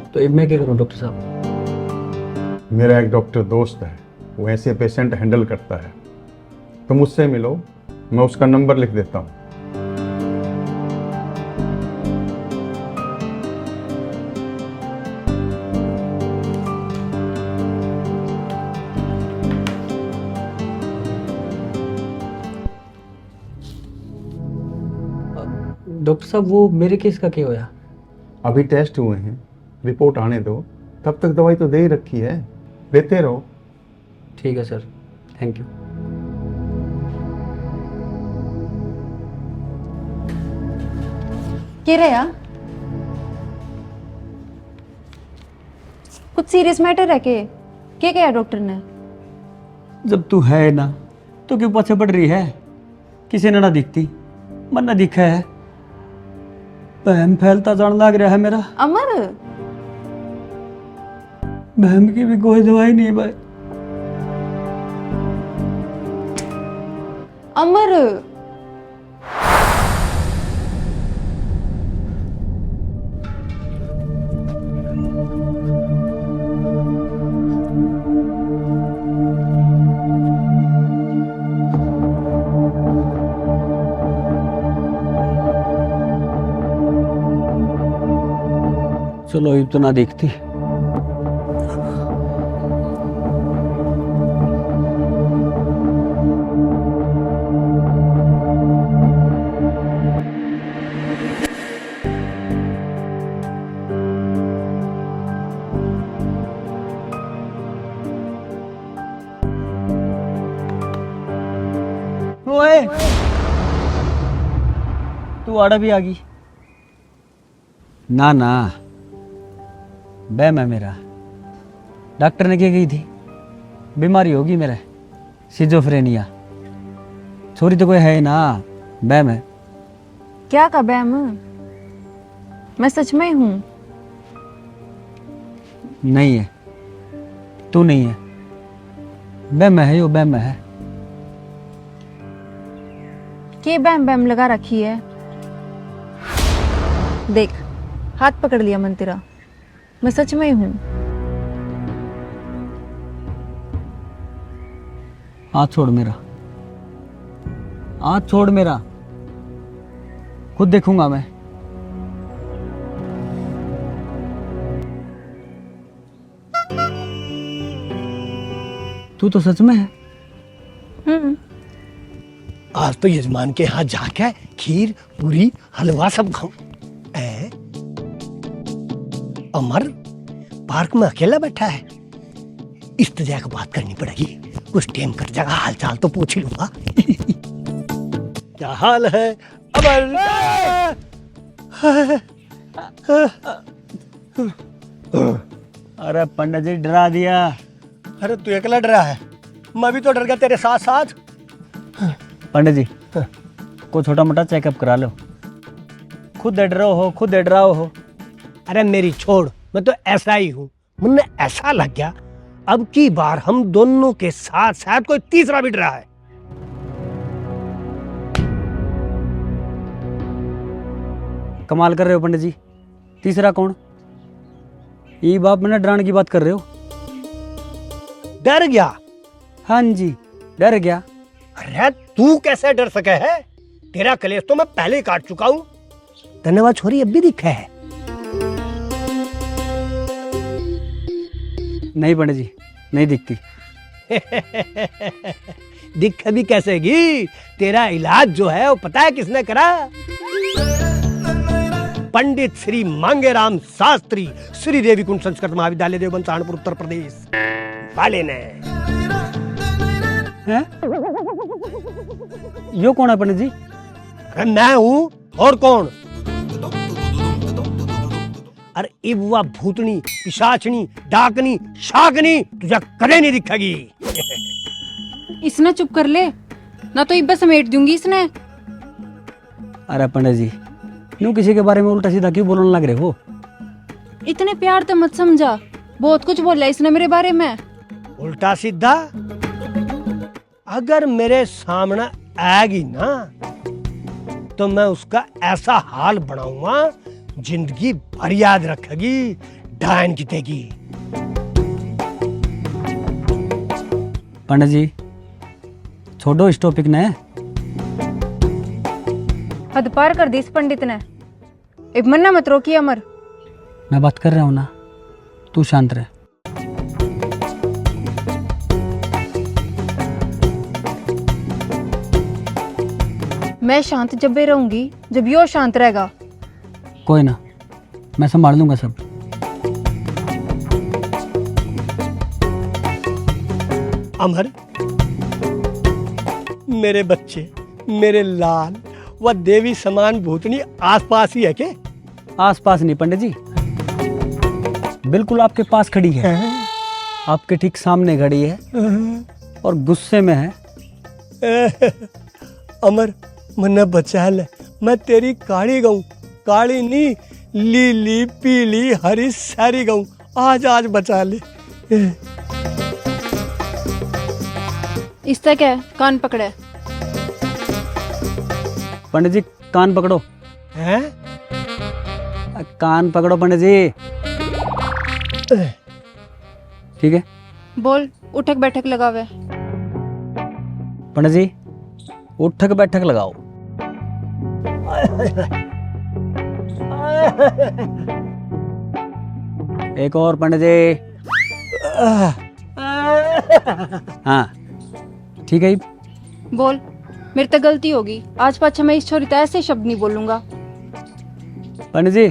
Speaker 1: तो अब मैं क्या करूं डॉक्टर साहब?
Speaker 8: मेरा एक डॉक्टर दोस्त है, वो ऐसे पेशेंट हैंडल करता है। तुम उससे मिलो, मैं उसका नंबर लिख देता हूँ।
Speaker 1: डॉक्टर साहब वो मेरे केस का क्या होया?
Speaker 8: अभी टेस्ट हुए हैं, रिपोर्ट आने दो, तब तक दवाई तो दे ही रखी है, देते रहो।
Speaker 1: ठीक है सर, थैंक यू।
Speaker 3: क्या रहा? कुछ सीरियस मैटर है क्या क्या डॉक्टर ने?
Speaker 1: जब तू है ना तो क्यों पीछे पड़ रही है? किसी ने ना दिखती, मन ना दिखा है, बहम फैलता जान लग रहा है मेरा।
Speaker 3: अमर,
Speaker 1: बहम की भी कोई दवाई नहीं भाई।
Speaker 3: अमर,
Speaker 1: चलो अब तो ना दिखती। ओए, तू आड़ा भी आ गई? ना ना, बैम है मेरा। डॉक्टर ने क्या कही थी? बीमारी होगी मेरे, सिजोफ्रेनिया। छोरी तो कोई है ना, बैम है।
Speaker 3: क्या का बैम? मैं सच में हूँ।
Speaker 1: नहीं है, तू नहीं है, बैम है, यो बैम है।
Speaker 3: के बैम बैम लगा रखी है? देख, हाथ पकड़ लिया मन तेरा, मैं सच में हूं।
Speaker 1: हाथ छोड़ मेरा, हाथ छोड़ मेरा, खुद देखूंगा मैं। तू तो सच में है।
Speaker 4: आज तो यजमान के यहाँ जाके खीर पूरी हलवा सब खाऊं। अमर पार्क में अकेला बैठा है, इस तरह की बात करनी पड़ेगी। कुछ टाइम कर जाएगा, हाल चाल तो पूछ ही लूंगा। क्या हाल है अमर?
Speaker 1: अरे पंडित जी डरा दिया।
Speaker 4: अरे तू अकेला डरा है, मैं भी तो डर गया तेरे साथ साथ।
Speaker 1: पंडित जी को छोटा मोटा चेकअप करा लो, खुद डरो हो, खुद डराओ हो।
Speaker 4: अरे मेरी छोड़, मैं तो ऐसा ही हूँ। मुझे ऐसा लग गया अब की बार हम दोनों के साथ शायद कोई तीसरा भी डरा है।
Speaker 1: कमाल कर रहे हो पंडित जी, तीसरा कौन? ये बाप मैंने डराने की बात कर रहे हो?
Speaker 4: डर गया?
Speaker 1: हाँ जी, डर गया।
Speaker 4: अरे तू कैसे डर सके है? तेरा कलेश तो मैं पहले ही काट चुका हूँ। धन्यवाद छोरी, अब भी दिखा है।
Speaker 1: नहीं पंडित जी, नहीं दिखती।
Speaker 4: दिख भी कैसेगी? तेरा इलाज जो है वो पता है किसने करा? पंडित श्री मांगेराम शास्त्री, श्री देवी कुंड संस्कृत महाविद्यालय देवबंद सहारनपुर उत्तर प्रदेश वाले ने।
Speaker 1: हैं? यो कौन है पंडित जी?
Speaker 4: अरे मैं हूं, और कौन? अरे इब वह भूतनी, पिशाचनी, डाकनी, शाकनी तुझे कदे नहीं दिखेगी।
Speaker 9: इसने चुप कर ले, ना तो इब्बे समेट दूंगी इसने।
Speaker 1: अरे पंडित जी, यूं किसी के बारे में उल्टा सीधा क्यों बोलने लग रहे हो?
Speaker 9: इतने प्यार तो मत समझा, बहुत कुछ बोला इसने मेरे बारे में।
Speaker 4: उल्टा सीधा? अगर मेरे सामने आएगी ना तो मैं उसका ऐसा हाल बनाऊंगा जिंदगी भर याद रखेगी, डायन जीतेगी।
Speaker 1: पंडित जी छोड़ो इस टॉपिक ने।
Speaker 3: हद पार कर दी इस पंडित ने। अब मन्ना मत रोकी अमर।
Speaker 1: मैं बात कर रहा हूं ना, तू शांत रह।
Speaker 3: मैं शांत जब भी रहूंगी जब यो शांत रहेगा।
Speaker 1: कोई ना, मैं संभाल लूंगा सब।
Speaker 4: अमर, मेरे बच्चे, मेरे लाल, वह देवी समान भूतनी आसपास ही है के?
Speaker 1: आसपास नहीं पंडित जी, बिल्कुल आपके पास खड़ी है। आपके ठीक सामने खड़ी है और गुस्से में है।
Speaker 4: अमर, मन्ना बचा ले, मैं तेरी काली गऊ, काली नहीं, लीली पीली हरी सारी गऊ, आज आज बचा ले।
Speaker 3: इस तक है, कान पकड़े।
Speaker 1: पंडित जी कान पकड़ो।
Speaker 4: हैं?
Speaker 1: कान पकड़ो पंडित जी। ठीक है,
Speaker 3: बोल, उठक बैठक लगावे।
Speaker 1: पंडित जी उठक बैठक लगाओ। एक और पंडित जी। हाँ ठीक है।
Speaker 3: बोल, मेरे तो गलती होगी, आज पाछा मैं इस छोरी तो ऐसे शब्द नहीं बोलूंगा।
Speaker 1: पंडित जी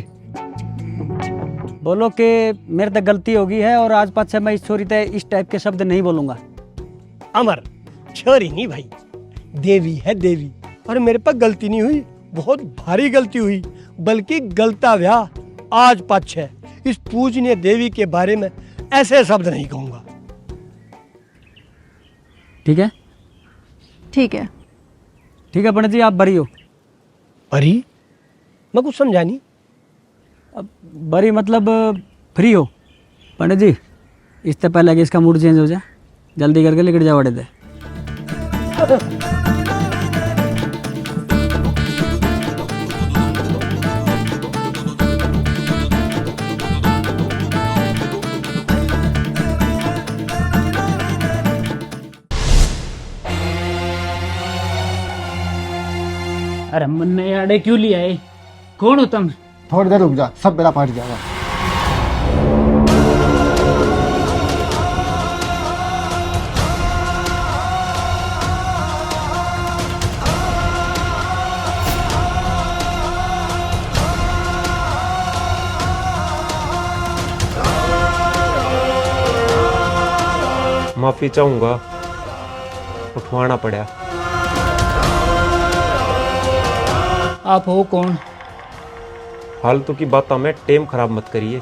Speaker 1: बोलो कि मेरे तक गलती होगी है और आज पाछा मैं इस छोरी ते इस टाइप के शब्द नहीं बोलूंगा।
Speaker 4: अमर, छोरी नहीं भाई, देवी है देवी, और मेरे पर गलती नहीं हुई, बहुत भारी गलती हुई, बल्कि गलता व्याह आज पाछे इस पूजनीय देवी के बारे में ऐसे शब्द नहीं कहूंगा।
Speaker 1: ठीक है?
Speaker 3: ठीक है।
Speaker 1: ठीक है पंडित जी, आप बरी हो।
Speaker 4: बरी? मैं कुछ समझा नहीं।
Speaker 1: अब बरी मतलब फ्री हो। पंडित जी इससे पहले कि इसका मूड चेंज हो जाए, जल्दी करके लेकर जाओ अड्डे पे।
Speaker 6: अरे मुन्ने आड़े क्यों लिया है? कौन हो तुम?
Speaker 11: थोड़ी देर रुक जा, सब बेड़ा पाट जाएगा।
Speaker 10: माफी चाहूंगा, उठवाना पड़ा।
Speaker 6: आप हो कौन?
Speaker 10: फालतू की बातों में टेम खराब मत करिए,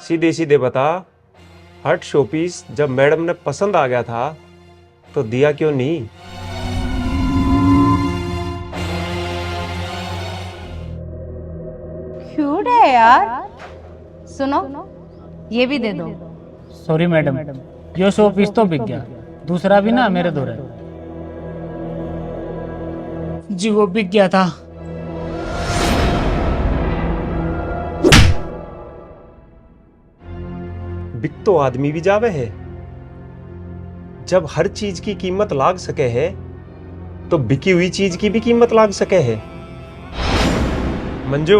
Speaker 10: सीधे सीधे बता। हट शोपीस जब मैडम ने पसंद आ गया था तो दिया क्यों नहीं?
Speaker 6: क्यूट है यार। सुनो, ये भी दे दो। सॉरी मैडम, यो शो पीस तो बिक गया, दूसरा भी ना मेरे दो है। जी वो बिक गया था।
Speaker 10: बिक तो आदमी भी जावे है। जब हर चीज की कीमत लाग सके है तो बिकी हुई चीज की भी कीमत लाग सके है। मंजू,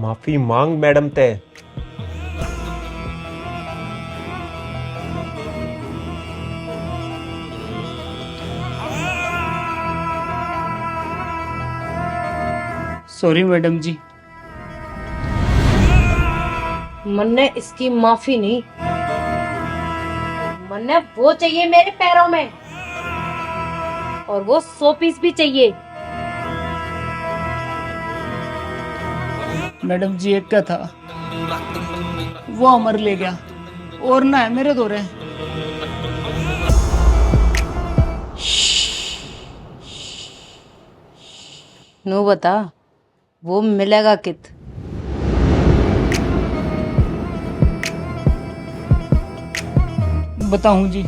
Speaker 10: माफी मांग मैडम ते।
Speaker 1: सॉरी मैडम जी।
Speaker 6: मन्ने इसकी माफी नहीं, मन्ने वो चाहिए मेरे पैरों में, और वो 100 पीस भी चाहिए।
Speaker 1: मैडम जी एक क्या था, वो अमर ले गया और ना है मेरे दौरे।
Speaker 6: नो बता, वो मिलेगा कित?
Speaker 1: बताऊं जी?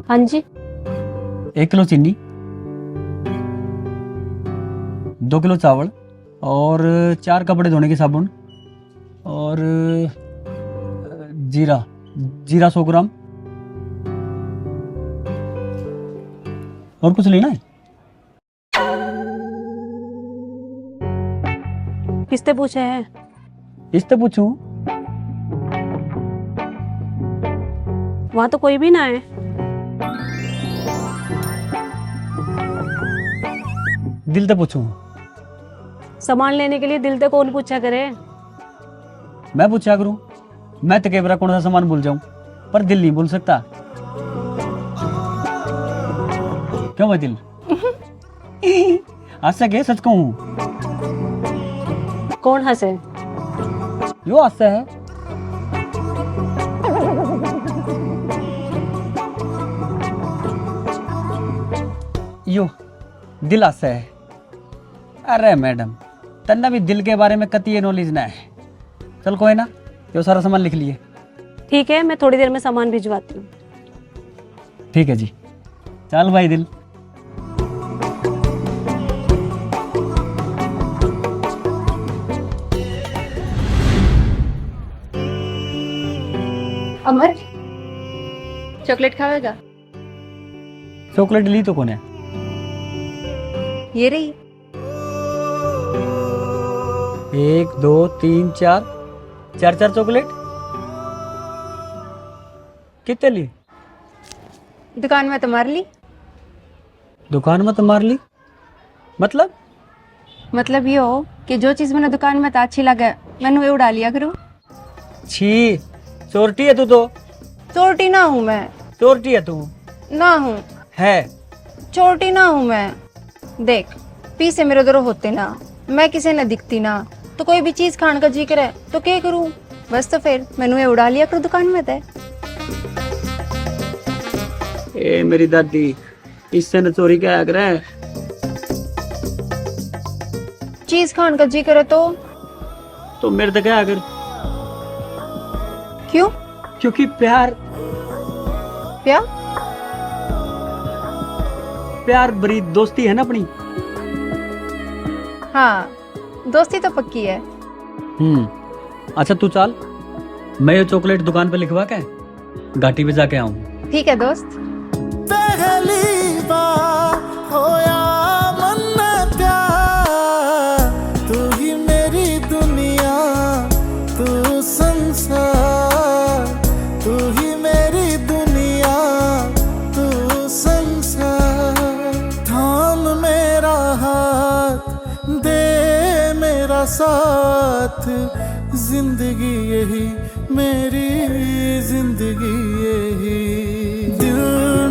Speaker 3: हाँ जी।
Speaker 1: 1 किलो चीनी, 2 किलो चावल और 4 कपड़े धोने के साबुन और जीरा 100 ग्राम। और कुछ लेना है?
Speaker 3: किससे पूछे हैं?
Speaker 1: इससे पूछूं?
Speaker 3: वहाँ तो कोई भी ना है।
Speaker 1: दिल से पूछूं?
Speaker 3: सामान लेने के लिए दिल से कौन पूछा करे?
Speaker 1: मैं पूछा करूं? मैं तो केवरा कौन सा सामान भूल जाऊं, पर दिल नहीं भूल सकता। क्यों मैं दिल? हंस सके, सच कहूं?
Speaker 3: कौन हंसे?
Speaker 1: यो हंसता है। यो दिल हंसता है। अरे मैडम, तन्ना भी दिल के बारे में कती नॉलेज ना है। चल कोई ना, यो सारा सामान लिख लिए।
Speaker 3: ठीक है, मैं थोड़ी देर में सामान भिजवाती हूँ।
Speaker 1: ठीक है जी। चल भाई दिल।
Speaker 3: अमर, चॉकलेट खाएगा?
Speaker 1: चॉकलेट ली तो कौन है?
Speaker 3: ये रही।
Speaker 1: 1 2 3 4 4 चॉकलेट। कितने ली?
Speaker 3: दुकान में तो मार ली।
Speaker 1: दुकान में तो मार ली?
Speaker 3: मतलब ये हो कि जो चीज मैंने दुकान में तो अच्छी लगे मैंने वो उड़ा लिया करूँ।
Speaker 1: छी, चोरटी है तू तो।
Speaker 3: चोरटी ना हूँ मैं।
Speaker 1: चोरटी है तू।
Speaker 3: ना हूँ।
Speaker 1: है।
Speaker 3: चोरटी ना हूँ मैं। देख, पीछे मेरे उधर होते ना, मैं किसी ने दिखती ना, तो कोई भी चीज खाने का जी करे तो क्या करूँ? बस तो फिर मैंने ये उड़ा लिया करूँ दुकान में थे।
Speaker 1: ए मेरी दादी, इससे न चोरी क्या करे?
Speaker 3: चीज खाने का जी करे तो
Speaker 1: मेरे तो क्या अगर?
Speaker 3: क्यों?
Speaker 1: क्योंकि प्यार भरी दोस्ती है ना अपनी।
Speaker 3: हाँ, दोस्ती तो पक्की है।
Speaker 1: अच्छा तू चल, मैं ये चॉकलेट दुकान पे लिखवा के घाटी पे जाके आऊं।
Speaker 3: ठीक है दोस्त।
Speaker 7: पहली बार होया मन में प्यार, तू ही मेरी दुनिया, तू संसार, तू ही मेरी दुनिया, तू संसार। थाम मेरा हाथ, दे मेरा साथ, जिंदगी यही मेरी जिंदगी यही। दिल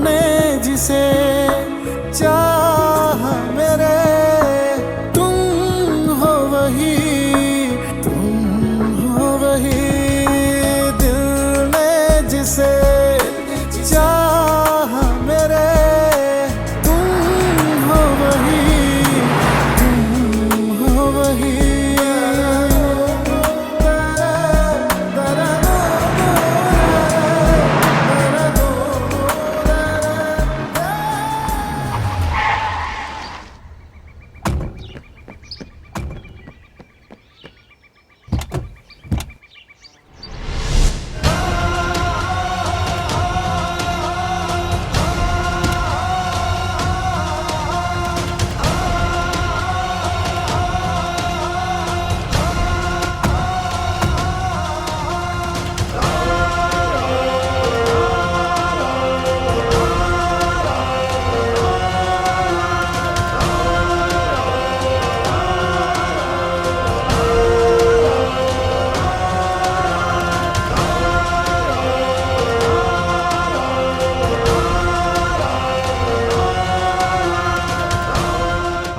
Speaker 7: ने जिसे चाह मेरे, तुम हो वही, तुम हो वही। दिल ने जिसे चाह मेरे, तुम हो वही, तुम हो वही।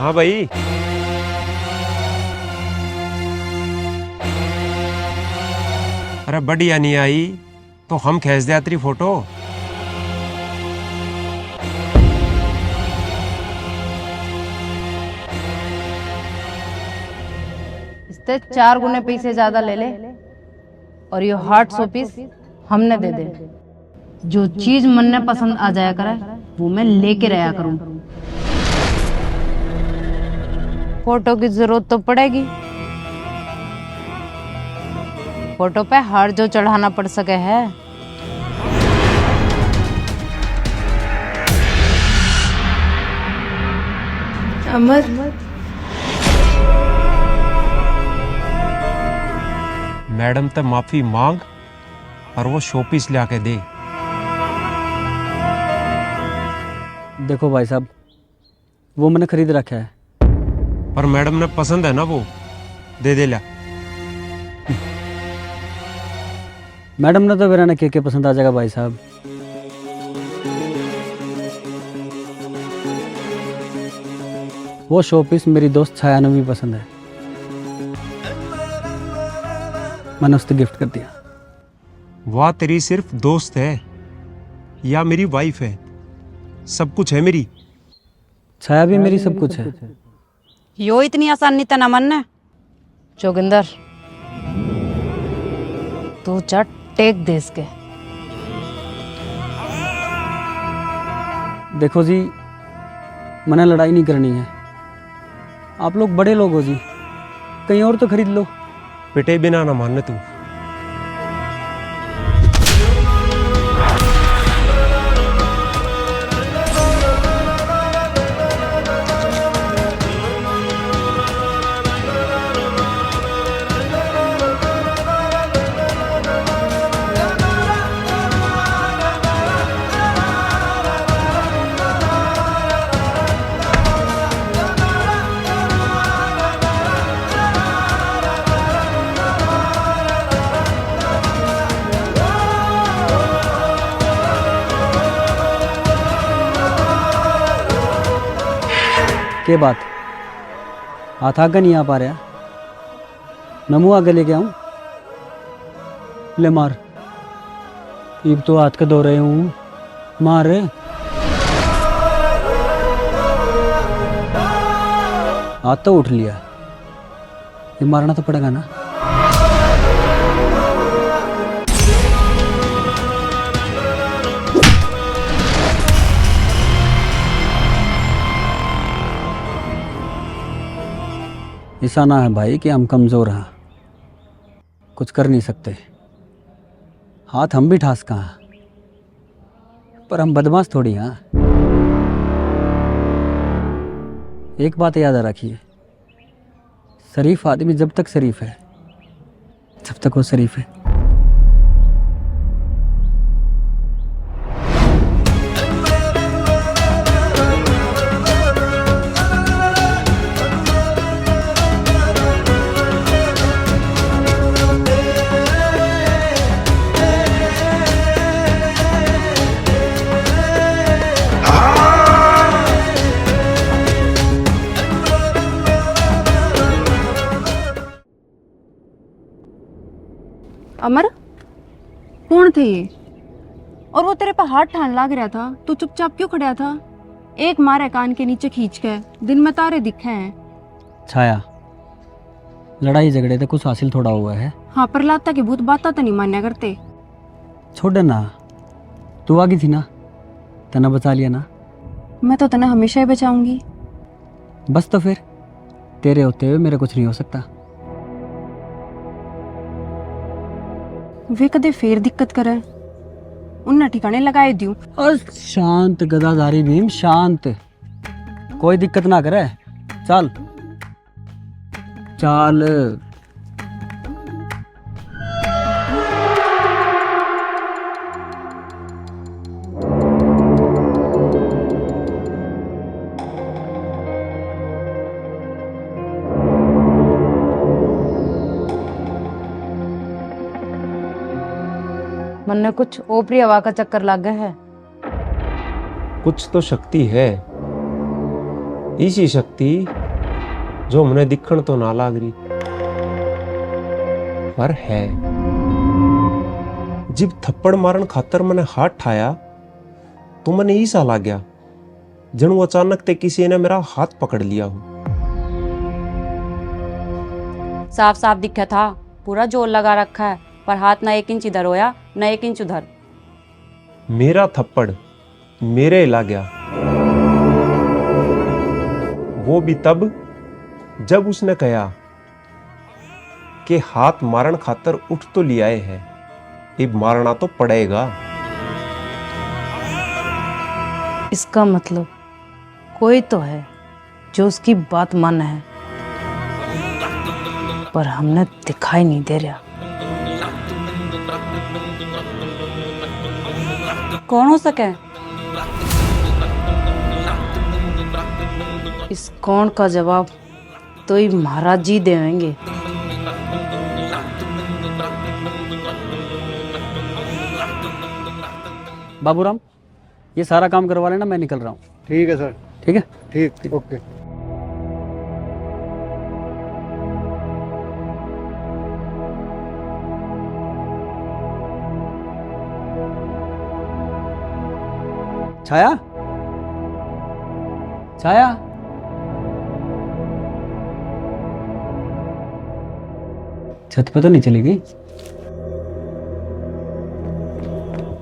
Speaker 10: हाँ भाई। अरे बढ़िया नहीं आई तो हम खींच दिया तेरी फोटो।
Speaker 3: इससे 4 गुने पैसे ज्यादा ले ले और ये हार्ट शोपीस हमने दे दे। जो चीज मन ने पसंद आ जाया करे वो मैं लेके रहा करूं। फोटो की जरूरत तो पड़ेगी। फोटो पे हार जो चढ़ाना पड़ सके है।
Speaker 12: अमर,
Speaker 10: मैडम तो माफी मांग और वो शोपीस ला के दे।
Speaker 1: देखो भाई साहब, वो मैंने खरीद रखा है।
Speaker 10: पर मैडम ने पसंद है ना, वो दे दे ला।
Speaker 1: मैडम ने तो मेरा ना के पसंद आ जाएगा भाई साहब। वो शोपीस मेरी दोस्त छाया ने भी पसंद है, मैंने उससे गिफ्ट कर दिया।
Speaker 10: वाह, तेरी सिर्फ दोस्त है या मेरी वाइफ है? सब कुछ है मेरी।
Speaker 1: छाया भी मेरी सब कुछ है।
Speaker 9: यो इतनी आसान नहीं तना मन।
Speaker 3: जोगिंदर, तू जा टेक दे इसके।
Speaker 1: देखो जी, मैंने लड़ाई नहीं करनी है। आप लोग बड़े लोग हो जी, कहीं और तो खरीद लो।
Speaker 10: पिटे बिना ना मानने तू।
Speaker 1: के बात हाथ आगे नहीं आ पा रहा, नमू आगे लेके आऊं? ले मार। एक तो हाथ के धो रहे हूं, मार। हाथ तो उठ लिया, ये मारना तो पड़ेगा ना। ऐसा ना है भाई कि हम कमज़ोर हैं, कुछ कर नहीं सकते। हाथ हम भी ठास कहाँ, पर हम बदमाश थोड़ी हैं। एक बात याद रखिए, शरीफ आदमी जब तक शरीफ है, जब तक वो शरीफ है।
Speaker 3: अमर, कौन थे ये? और वो तेरे पे हाथ ठान लाग रहा था, तू चुपचाप क्यों खड़ा था? एक मारे कान के नीचे खींच के, दिन में तारे दिखे हैं।
Speaker 1: छाया, लड़ाई झगड़े तो कुछ हासिल थोड़ा हुआ है।
Speaker 3: हाँ, पर लाता की भूत बाता तो नहीं मान्या करते।
Speaker 1: छोड़ ना, तू आ गई थी ना, तना बचा लिया ना।
Speaker 3: मैं तो तना हमेशा ही बचाऊंगी।
Speaker 1: बस तो फिर तेरे होते हुए मेरा कुछ नहीं हो सकता।
Speaker 3: वे कदे फिर दिक्कत करे, उन्ना ठिकाने लगाए दियो।
Speaker 1: और शांत गदाधारी भीम, शांत, कोई दिक्कत ना करे। चल चल।
Speaker 3: मन ने कुछ ओपरी हवा का चक्कर लग गया है।
Speaker 10: कुछ तो शक्ति है, इसी शक्ति जो हमने दिखण तो ना लाग रही पर है। जब थप्पड़ मारन खातर मैंने हाथ ठाया तो मैंने ऐसा लग गया जन अचानक ते किसी ने मेरा हाथ पकड़ लिया हो।
Speaker 9: साफ साफ दिखा था, पूरा जोर लगा रखा है, पर हाथ ना 1 इंच इधर होया ना 1 इंच उधर।
Speaker 10: मेरा थप्पड़ मेरे ला गया, वो भी तब जब उसने कहा कि हाथ मारन खातर उठ तो लियाए है, अब मारना तो पड़ेगा।
Speaker 6: इसका मतलब कोई तो है जो उसकी बात माना है, पर हमने दिखाई नहीं दे रहा।
Speaker 9: कौन हो सके?
Speaker 6: इस कौन का जवाब तो ही महाराज जी देंगे।
Speaker 1: बाबूराम, ये सारा काम करवा लेना, मैं निकल रहा हूँ।
Speaker 11: ठीक है सर।
Speaker 1: ठीक है।
Speaker 11: ठीक, ओके।
Speaker 1: छाया, छाया, छत पे तो नहीं चली गई?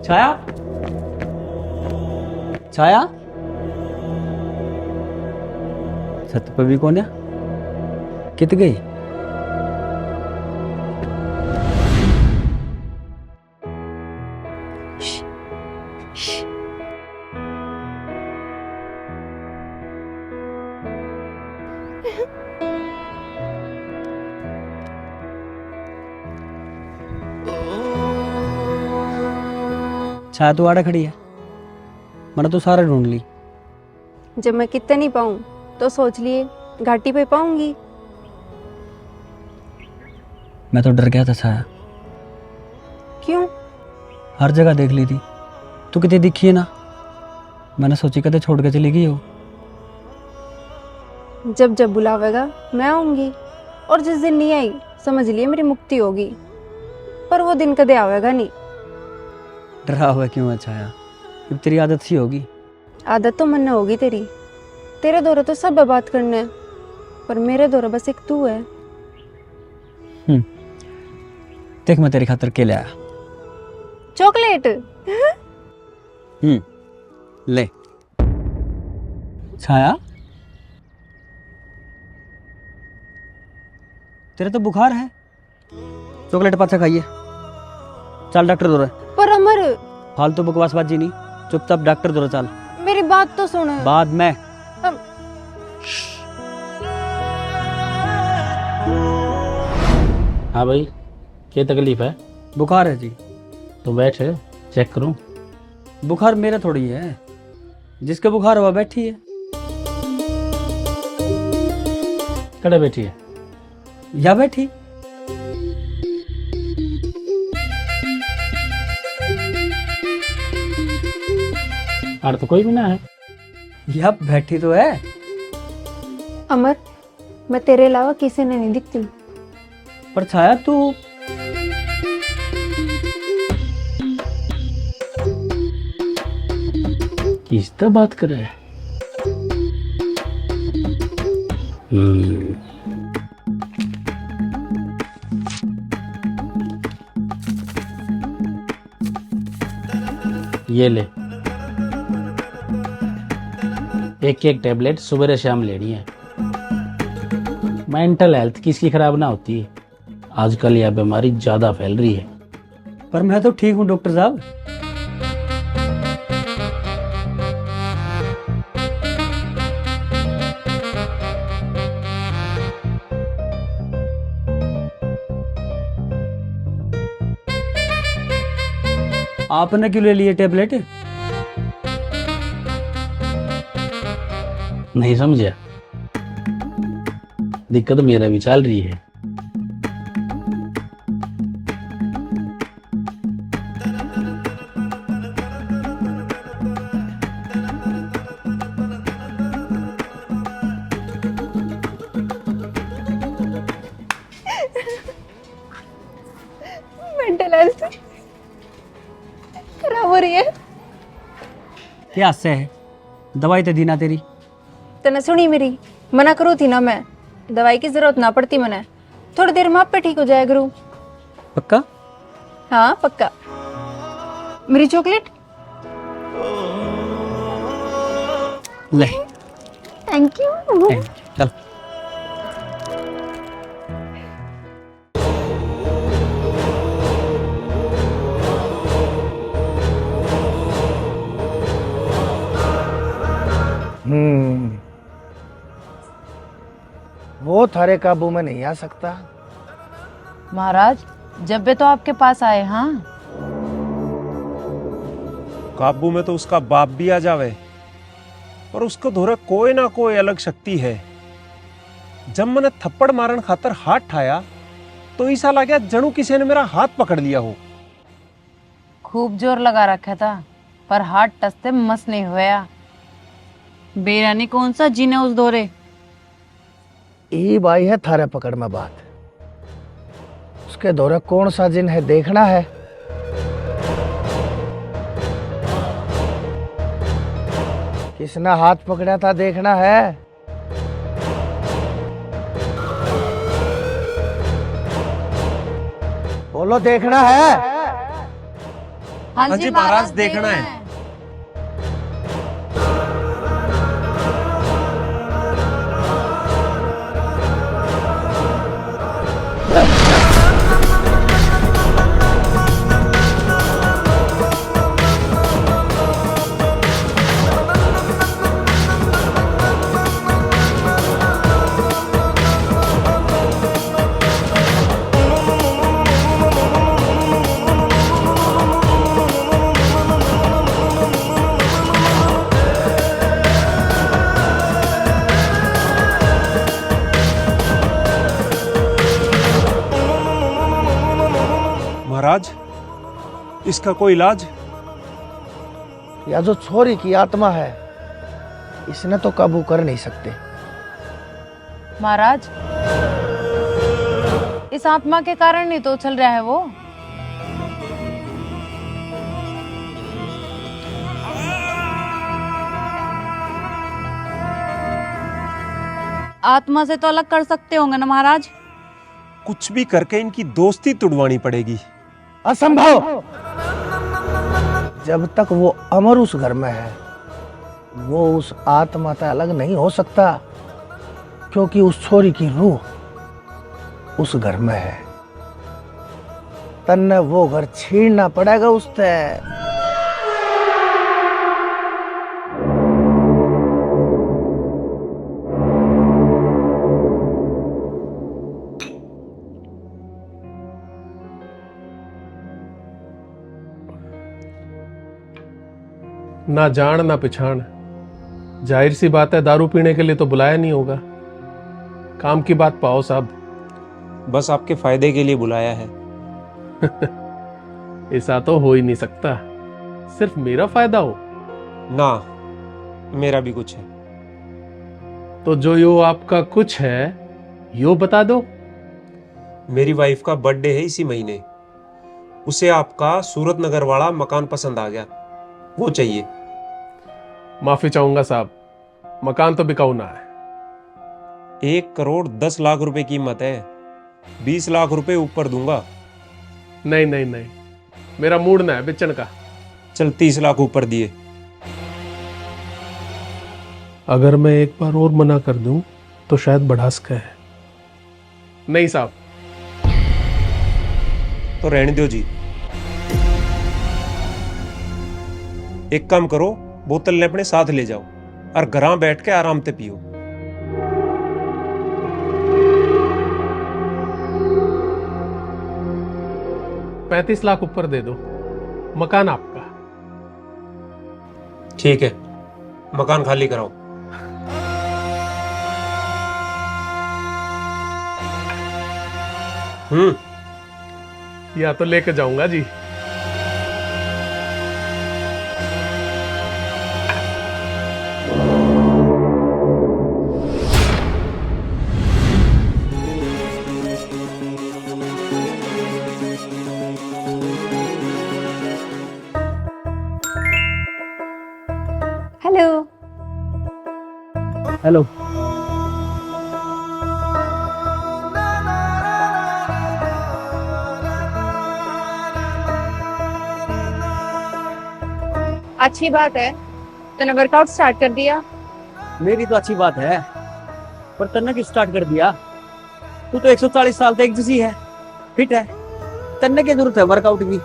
Speaker 1: छाया, छाया, छत पे भी कौन है? कित गई? छाया तो आड़े खड़ी है, मैंने तो सारे ढूंढ ली।
Speaker 3: जब मैं कितने नहीं पाऊँ तो सोच लिए घाटी पे पाऊंगी।
Speaker 1: मैं तो डर गया था छाया,
Speaker 3: क्यों?
Speaker 1: हर जगह देख ली थी, तू कितनी दिखी है ना, मैंने सोची कदे छोड़ के चली गई हो।
Speaker 3: जब जब बुलावेगा मैं आऊंगी, और जिस दिन नहीं आई समझ लिए मेरी मुक्ति होगी, पर वो दिन कदे आवेगा नहीं।
Speaker 1: डरा हुआ क्यों है छाया? अब तेरी आदत सी होगी।
Speaker 3: आदत तो मन होगी तेरी, तेरे दौरे तो सब बात करने, पर मेरे दौरे बस एक तू है।
Speaker 1: देख मैं तेरी खातर के ले आया।
Speaker 3: चॉकलेट?
Speaker 1: ले छाया, तेरे तो बुखार है, चॉकलेट पाछा खाइए। चल डॉक्टर दौरे।
Speaker 3: पर अमर,
Speaker 1: फालतू बकवासबाजी नहीं, चुपचाप डॉक्टर दौरे चल।
Speaker 3: मेरी बात तो सुन।
Speaker 1: बाद में।
Speaker 13: हाँ भाई, क्या तकलीफ है?
Speaker 1: बुखार है जी।
Speaker 13: तो बैठ चेक करूं।
Speaker 1: बुखार मेरा थोड़ी है, जिसके बुखार है वह बैठी है।
Speaker 13: कड़े बैठी है?
Speaker 1: या बैठी।
Speaker 13: और तो कोई भी ना है।
Speaker 1: या बैठी तो है।
Speaker 3: अमर, मैं तेरे अलावा किसी ने नहीं दिखती।
Speaker 1: पर छाया तू
Speaker 13: किससे बात कर रहा है? ये ले, एक एक टैबलेट सुबह शाम लेनी है। मेंटल हेल्थ किसकी खराब ना होती है, आजकल यह बीमारी ज्यादा फैल रही है।
Speaker 1: पर मैं तो ठीक हूँ डॉक्टर साहब। आपने क्यों ले लिए टैबलेट?
Speaker 13: नहीं समझा? दिक्कत मेरा भी चल रही है।
Speaker 1: क्या हंसे है? दवाई तो दी ना तेरी।
Speaker 3: तने सुनी मेरी, मना करूँ थी ना मैं, दवाई की जरूरत ना पड़ती मने, थोड़ी देर में आप पे ठीक हो जाया करूँ।
Speaker 1: पक्का?
Speaker 3: हाँ पक्का। मेरी चॉकलेट।
Speaker 1: ले
Speaker 3: थैंक यू।
Speaker 1: चल।
Speaker 11: वो थारे काबू में नहीं आ सकता।
Speaker 6: महाराज, जब भी तो आपके पास आए। हाँ,
Speaker 10: काबू में तो उसका बाप भी आ जावे, पर उसको धोरे कोई ना कोई अलग शक्ति है। जब मैंने थप्पड़ मारन खातर हाथ ठाया तो ऐसा लगा जणू किसी ने मेरा हाथ पकड़ लिया हो।
Speaker 6: खूब जोर लगा रखा था, पर हाथ टसते मस नहीं हुआ।
Speaker 9: बेरानी कौन सा जीने उस दौरे।
Speaker 11: ई बाई है थारे पकड़ में बात। उसके दौरे कौन सा जिन है देखना है। किसने हाथ पकड़ा था देखना है। बोलो देखना है।
Speaker 10: हाँ जी महाराज, देखना है। महाराज, इसका कोई इलाज?
Speaker 11: या जो छोरी की आत्मा है इसने तो काबू कर नहीं सकते।
Speaker 6: महाराज, इस आत्मा के कारण ही तो चल रहा है वो।
Speaker 9: आत्मा से तो अलग कर सकते होंगे ना महाराज।
Speaker 10: कुछ भी करके इनकी दोस्ती तुड़वानी पड़ेगी।
Speaker 11: असंभव। जब तक वो अमर उस घर में है वो उस आत्मा से अलग नहीं हो सकता, क्योंकि उस छोरी की रूह उस घर में है। तन्ने वो घर छीनना पड़ेगा उससे।
Speaker 2: ना जान ना पिछाण, जाहिर सी बात है दारू पीने के लिए तो बुलाया नहीं होगा। काम की बात पाओ साहब।
Speaker 10: बस आपके फायदे के लिए बुलाया है।
Speaker 2: ऐसा तो हो ही नहीं सकता, सिर्फ मेरा फायदा हो
Speaker 10: ना, मेरा भी कुछ है।
Speaker 2: तो जो यो आपका कुछ है यो बता दो।
Speaker 10: मेरी वाइफ का बर्थडे है इसी महीने। उसे आपका सूरत नगर वाला मकान पसंद आ गया, वो चाहिए।
Speaker 2: माफी चाहूंगा साहब, मकान तो बिकाऊ ना है।
Speaker 10: 1,10,00,000 रुपए कीमत है, 20 लाख रुपए ऊपर दूंगा।
Speaker 2: नहीं नहीं नहीं, मेरा मूड ना है बेचन का।
Speaker 10: चल 30 लाख ऊपर दिए।
Speaker 2: अगर मैं एक बार और मना कर दूं तो शायद बढ़ा सके है। नहीं साहब।
Speaker 10: तो रहने दो जी। एक काम करो, बोतल ने अपने साथ ले जाओ और घरां बैठ के आराम से पियो।
Speaker 2: $35 लाख ऊपर दे दो, मकान आपका।
Speaker 10: ठीक है, मकान खाली कराओ।
Speaker 2: या तो लेके जाऊंगा जी।
Speaker 1: हेलो।
Speaker 3: अच्छी बात है, तूने वर्कआउट स्टार्ट कर दिया।
Speaker 1: मेरी तो अच्छी बात है, पर तन्ने की स्टार्ट कर दिया। तू तो 140 साल तक जैसी है, फिट है। तन्ने की जरूरत है वर्कआउट की।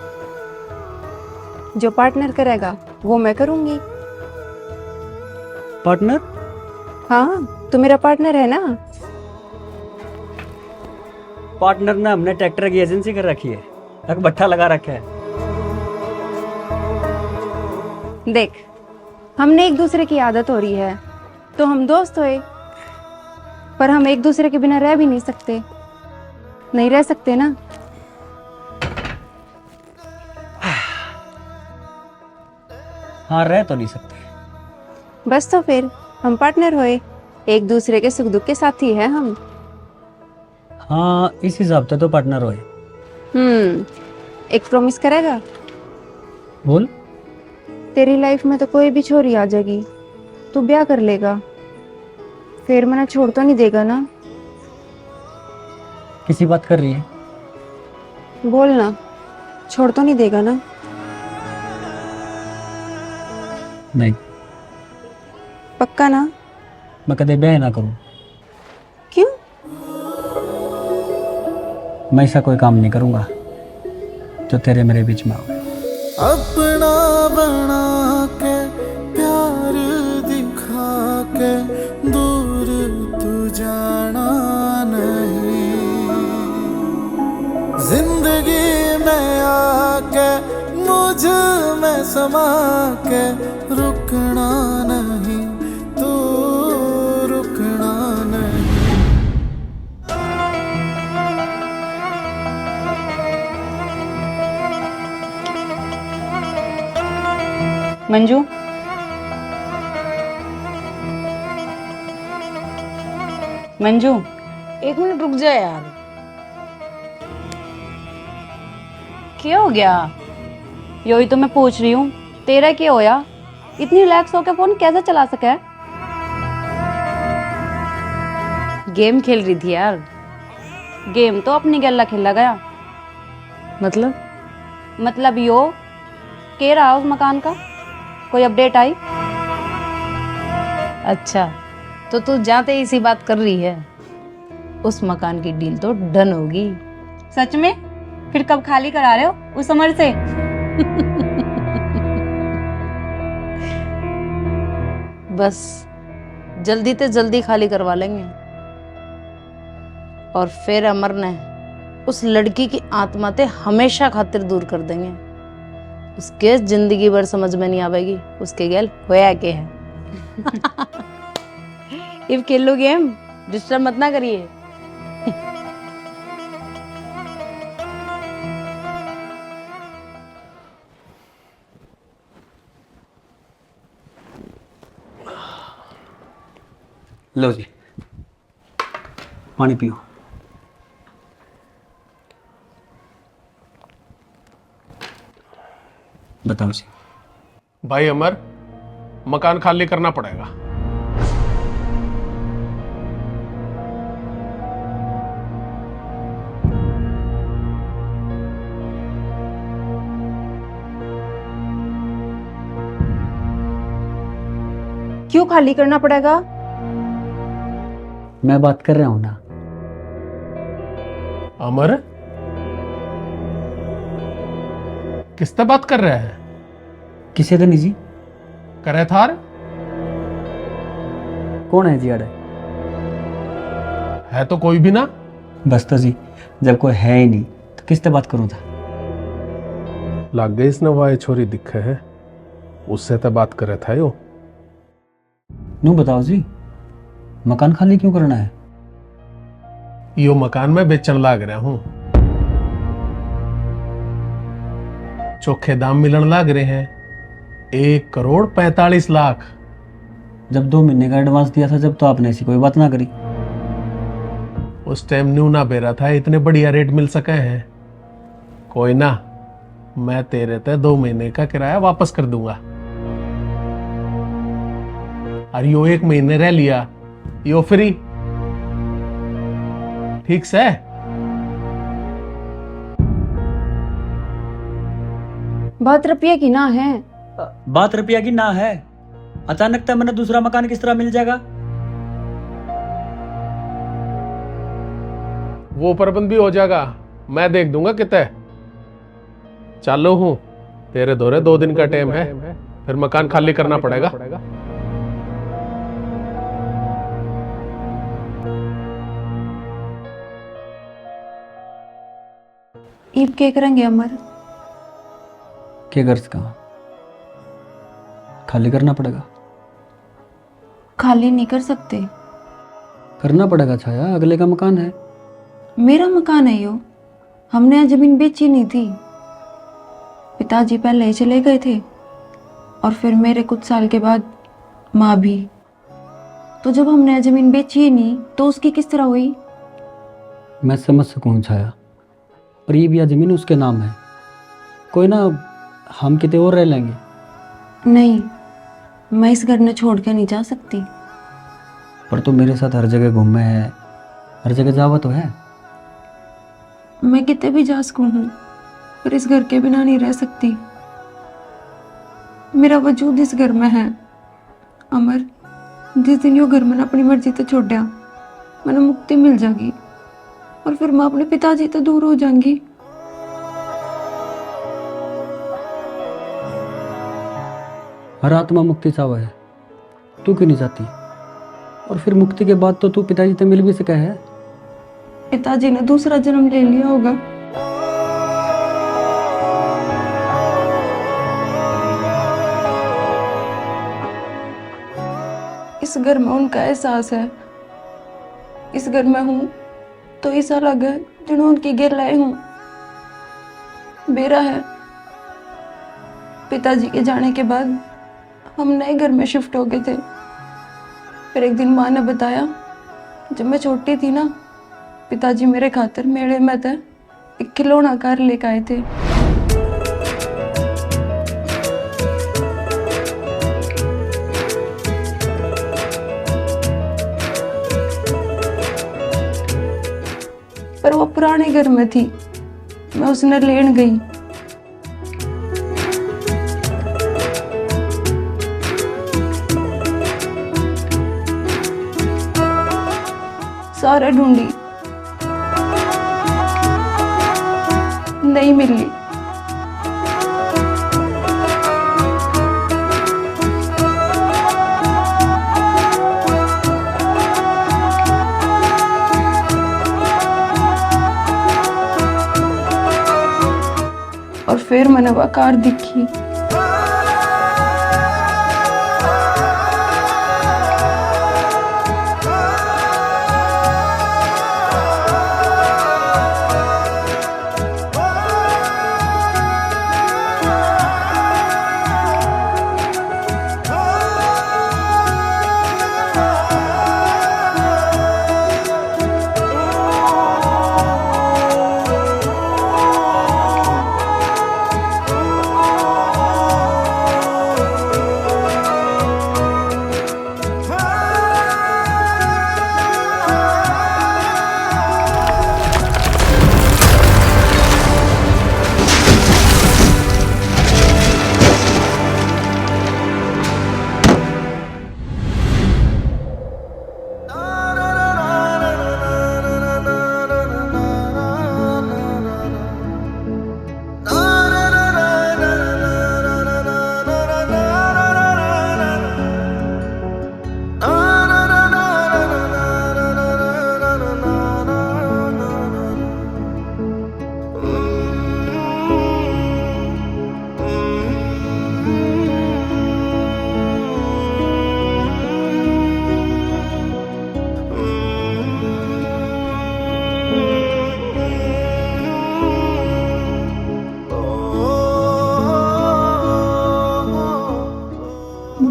Speaker 3: जो पार्टनर करेगा वो मैं करूंगी।
Speaker 1: पार्टनर?
Speaker 3: हाँ, तू मेरा पार्टनर है ना।
Speaker 1: पार्टनर ने हमने ट्रैक्टर की एजेंसी कर रखी है, एक भट्ठा लगा रखा है।
Speaker 3: देख, हमने एक दूसरे की आदत हो रही है तो हम दोस्त हुए, पर हम एक दूसरे के बिना रह भी नहीं सकते। नहीं रह सकते ना।
Speaker 1: हाँ, रह तो नहीं सकते।
Speaker 3: बस तो फिर हम पार्टनर हुए, एक दूसरे के सुख दुख के साथी हैं हम।
Speaker 1: हाँ, इस हिसाब से तो पार्टनर होए।
Speaker 3: एक प्रॉमिस करेगा?
Speaker 1: बोल।
Speaker 3: तेरी लाइफ में तो कोई भी छोरी आ जाएगी, तू ब्याह कर लेगा, फिर मना छोड़ तो नहीं देगा ना?
Speaker 1: किसी बात कर रही है?
Speaker 3: बोल ना, छोड़ तो नहीं देगा ना?
Speaker 1: नहीं।
Speaker 3: पक्का ना?
Speaker 1: मैं कदे ब्याह ना करूं।
Speaker 3: क्यों?
Speaker 1: मैं ऐसा कोई काम नहीं करूंगा जो तेरे मेरे बीच में हो।
Speaker 7: अपना बना के प्यार दिखा के दूर तू जाना नहीं, जिंदगी में आके मुझ में समा के रुकना नहीं, तू रुकना नहीं।
Speaker 9: मंजू, मंजू,
Speaker 6: एक मिनट रुक जा यार।
Speaker 9: क्या हो गया? यही तो मैं पूछ रही हूँ, तेरा क्या होया? इतनी रिलैक्स होकर फोन कैसे चला सका है? गेम खेल रही थी यार। गेम तो अपनी गल्ला खेला गया। मतलब यो के रहा उस मकान का? कोई अपडेट आई?
Speaker 6: अच्छा, तो तू जाते इसी बात कर रही है। उस मकान की डील तो डन होगी।
Speaker 9: सच में? फिर कब खाली करा रहे हो उस उम्र से?
Speaker 6: बस जल्दी से जल्दी खाली करवा लेंगे, और फिर अमर ने उस लड़की की आत्मा ते हमेशा खातिर दूर कर देंगे। उसके जिंदगी भर समझ में नहीं आवेगी उसके गैल होया के है।
Speaker 9: इफ खेलो गेम, डिस्टर्ब मत ना करिए।
Speaker 1: लो जी, पानी पियो। बताओ जी।
Speaker 2: भाई अमर, मकान खाली करना पड़ेगा।
Speaker 3: क्यों खाली करना पड़ेगा?
Speaker 1: मैं बात कर रहा हूं ना।
Speaker 2: अमर, किससे बात कर रहे हैं?
Speaker 1: किसे नहीं जी?
Speaker 2: करे थार?
Speaker 1: कौन है जी? अरे
Speaker 2: है तो कोई भी ना।
Speaker 1: बस तो जी, जब कोई है ही नहीं तो किससे बात करूं था?
Speaker 2: लाग गई इसने वाह छोरी दिखे है, उससे तो बात करे था यो।
Speaker 1: नू बताओ जी, मकान खाली क्यों करना है?
Speaker 2: यो मकान में बेचन लाग रहा हूं, चोखे दाम मिलन लाग रहे हैं 1,45,00,000।
Speaker 1: जब 2 महीने का एडवांस दिया था जब तो आपने ऐसी कोई बात ना करी।
Speaker 2: उस टाइम न्यू ना बेरा था, इतने बढ़िया रेट मिल सके हैं। कोई ना, मैं तेरे ते 2 महीने का किराया वापस कर दूंगा। और यो 1 महीने रह लिया यो फ्री ठीक से?
Speaker 3: बात रुपये की ना है।
Speaker 1: बात रुपया की ना है। अचानक तक मैंने दूसरा मकान किस तरह मिल जाएगा?
Speaker 2: वो प्रबंध भी हो जाएगा, मैं देख दूंगा कितने। चालू हूं, तेरे दौरे 2 दिन का टाइम है, फिर मकान खाली करना पड़ेगा।
Speaker 3: ईब के करेंगे अमर?
Speaker 1: क्या कर सका? खाली करना पड़ेगा।
Speaker 3: खाली नहीं कर सकते।
Speaker 1: करना पड़ेगा छाया, अगले का मकान है।
Speaker 3: मेरा मकान है यो, हमने यहाँ जमीन बेची नहीं थी। पिताजी पहले ही चले गए थे और फिर मेरे कुछ साल के बाद माँ भी। तो जब हमने यहाँ जमीन बेची ही नहीं तो उसकी किस तरह हुई?
Speaker 1: मैं समझ सकूँ छाया, पर ये भी जमीन उसके नाम है। कोई ना, हम कितने और रह लेंगे।
Speaker 3: नहीं, मैं इस घर में छोड़ के नहीं जा सकती।
Speaker 1: पर तू मेरे साथ हर जगह घूमे है, हर जगह जावा तो है।
Speaker 3: मैं कितने भी जा सकूँ हूँ, पर इस घर के बिना नहीं रह सकती। मेरा वजूद इस घर में है। अमर, जिस दिन यो घर मैंने अपनी मर्जी से छोड़ दिया, मैंने मुक्ति मिल जाएगी और फिर मैं अपने पिताजी से दूर हो जाऊंगी।
Speaker 1: हर आत्मा मुक्ति चाहवा है, तू क्यों नहीं चाहती? और फिर मुक्ति के बाद तो तू पिताजी से मिल भी सका है।
Speaker 3: पिताजी ने दूसरा जन्म ले लिया होगा। इस घर में उनका एहसास है। इस घर में हूँ तो ऐसा अलग है जो उनकी गिर लाए हूँ। बेरा है, पिताजी के जाने के बाद हम नए घर में शिफ्ट हो गए थे। फिर एक दिन माँ ने बताया, जब मैं छोटी थी ना, पिताजी मेरे खातिर मेले में थे एक खिलौना कार लेकर आए थे। पर वो पुराने घर में थी, मैं उसने लेन गई। सारे ढूंढी, नहीं मिली। और फिर मैंने वह कार दिखी।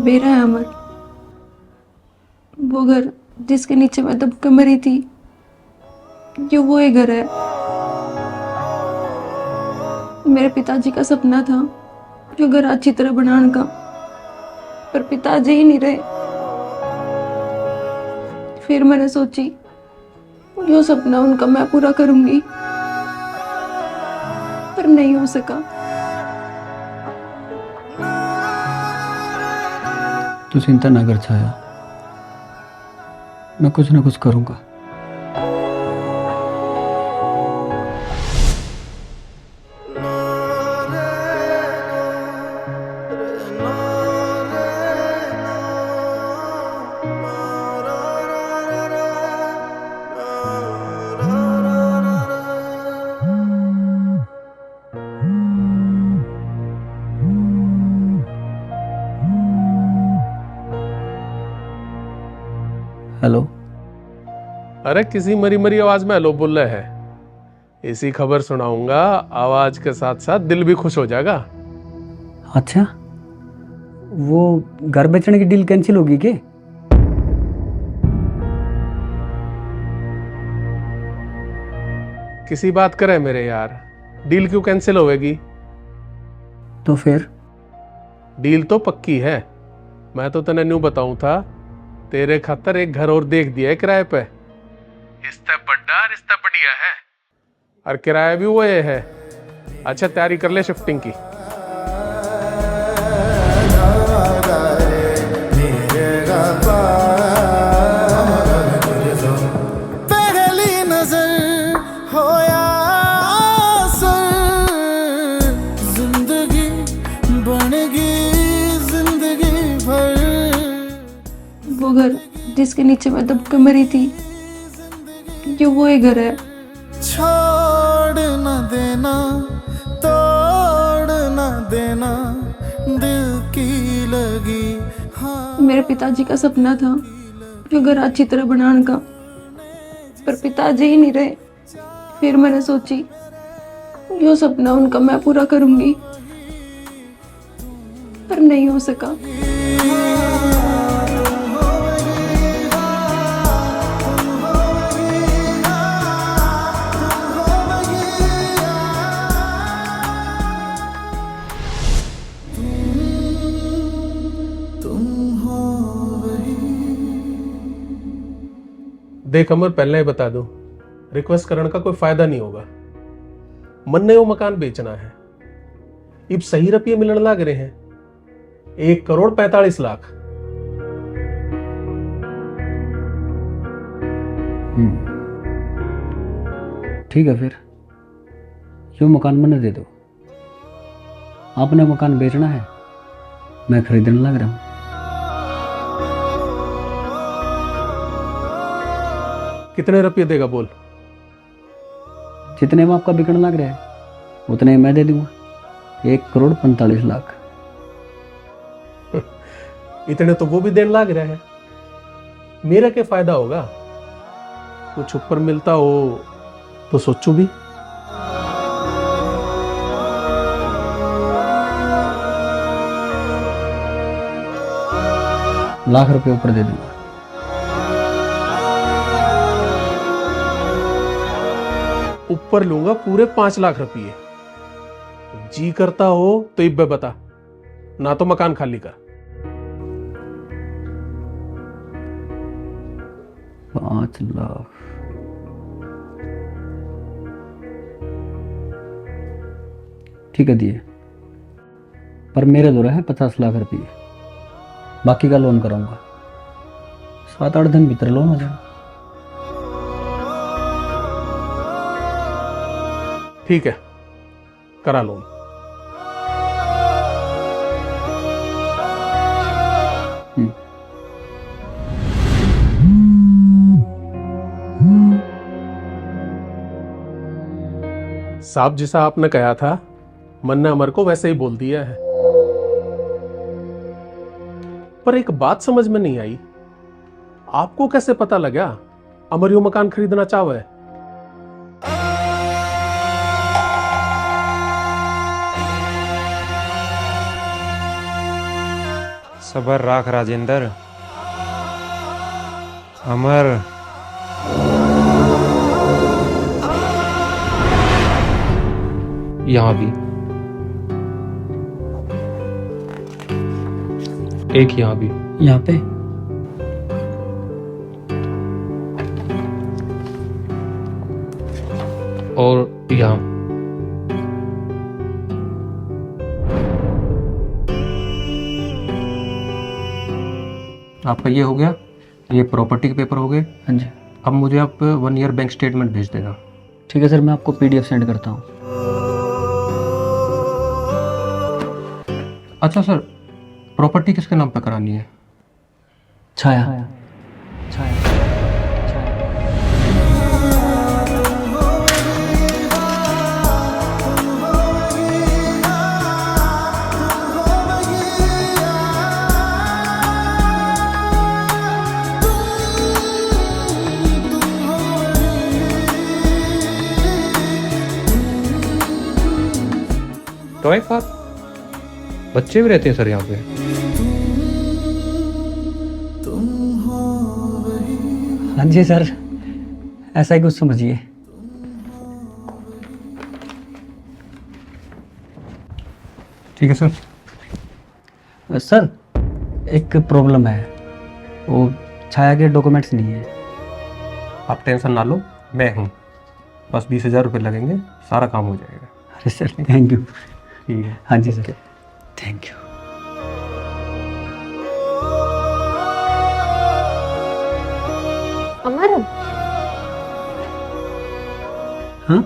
Speaker 3: बेरा है अमर, वो घर जिसके नीचे मैं दब के मरी थी, जो वो ही घर है। मेरे पिताजी का सपना था जो घर अच्छी तरह बनाने का, पर पिताजी ही नहीं रहे। फिर मैंने सोची यो सपना उनका मैं पूरा करूंगी, पर नहीं हो सका।
Speaker 1: तू चिंता ना कर छाया, मैं कुछ ना कुछ करूंगा। हेलो।
Speaker 2: अरे किसी मरी मरी आवाज में हेलो बोल रहे हैं। ऐसी खबर सुनाऊंगा, आवाज के साथ साथ दिल भी खुश हो जाएगा।
Speaker 1: अच्छा, वो घर बेचने की डील कैंसिल होगी क्या?
Speaker 2: किसी बात करे मेरे यार, डील क्यों कैंसिल होएगी?
Speaker 1: तो फिर
Speaker 2: डील तो पक्की है। मैं तो तने न्यू बताऊं था, तेरे खातर एक घर और देख दिया है किराए पे। रिश्ता बड़ा रिश्ता बढ़िया है, और किराया भी वो ये है। अच्छा तैयारी कर ले शिफ्टिंग की।
Speaker 7: पहली नजर हो या असर, जिंदगी बनेगी जिंदगी भर।
Speaker 3: वो घर जिसके नीचे मैं दब के मरी थी, ये वो ही घर है।
Speaker 7: छोड़ न देना, तोड़ न देना दिल की लगी। हाँ
Speaker 3: मेरे पिताजी का सपना था जो घर अच्छी तरह बनाने का, पर पिताजी ही नहीं रहे। फिर मैंने सोची यो सपना उनका मैं पूरा करूंगी, पर नहीं हो सका।
Speaker 2: देख अमर, पहले ही बता दूं, रिक्वेस्ट करने का कोई फायदा नहीं होगा। मन ने वो मकान बेचना है। इब सही रुपये मिलने लग रहे हैं, 1,45,00,000।
Speaker 1: ठीक है, फिर यो मकान मैंने दे दो। आपने मकान बेचना है, मैं खरीदने लग रहा हूँ।
Speaker 2: कितने रुपये देगा बोल?
Speaker 1: जितने में आपका बिकने लग रहा है उतने मैं दे दूंगा, 1,45,00,000।
Speaker 2: इतने तो वो भी देने लग रहा है, मेरा क्या फायदा होगा? कुछ ऊपर मिलता हो तो सोचू भी।
Speaker 1: लाख रुपए ऊपर दे दूंगा।
Speaker 2: ऊपर लूंगा पूरे 5 लाख रुपये। जी करता हो तो इब्बे बता, ना तो मकान खाली कर।
Speaker 1: 5 लाख। ठीक है, दिए। पर मेरे दो रहे 50 लाख रुपये, बाकी का लोन कराऊंगा। 7-8 दिन भीतर लोन हो जाएगा।
Speaker 2: ठीक है, करा लोन। साहब जैसा आपने कहा था, मन ने अमर को वैसे ही बोल दिया है। पर एक बात समझ में नहीं आई, आपको कैसे पता लगा अमर यो मकान खरीदना चाहे?
Speaker 10: सबर राख राजेंद्र। अमर
Speaker 5: यहाँ भी एक, यहाँ भी।
Speaker 1: यहाँ पे
Speaker 14: और यहाँ। आपका ये हो गया, ये प्रॉपर्टी के पेपर हो गए।
Speaker 1: हाँ जी।
Speaker 14: अब मुझे आप 1 ईयर बैंक स्टेटमेंट भेज देना।
Speaker 1: ठीक है सर, मैं आपको PDF सेंड करता हूँ।
Speaker 14: अच्छा सर, प्रॉपर्टी किसके नाम पे करानी है?
Speaker 1: छाया।
Speaker 14: तो एक बात, बच्चे भी रहते हैं सर यहाँ पे?
Speaker 1: हाँ जी सर, ऐसा ही कुछ समझिए।
Speaker 14: ठीक है सर।
Speaker 1: सर एक प्रॉब्लम है, वो छाया के डॉक्यूमेंट्स नहीं है।
Speaker 14: आप टेंशन ना लो, मैं हूँ। बस 20,000 रुपये लगेंगे, सारा काम हो जाएगा।
Speaker 1: अरे सर थैंक यू।
Speaker 14: ठीक है।
Speaker 1: हाँ जी सर, थैंक यू।
Speaker 3: अमर,
Speaker 1: हाँ,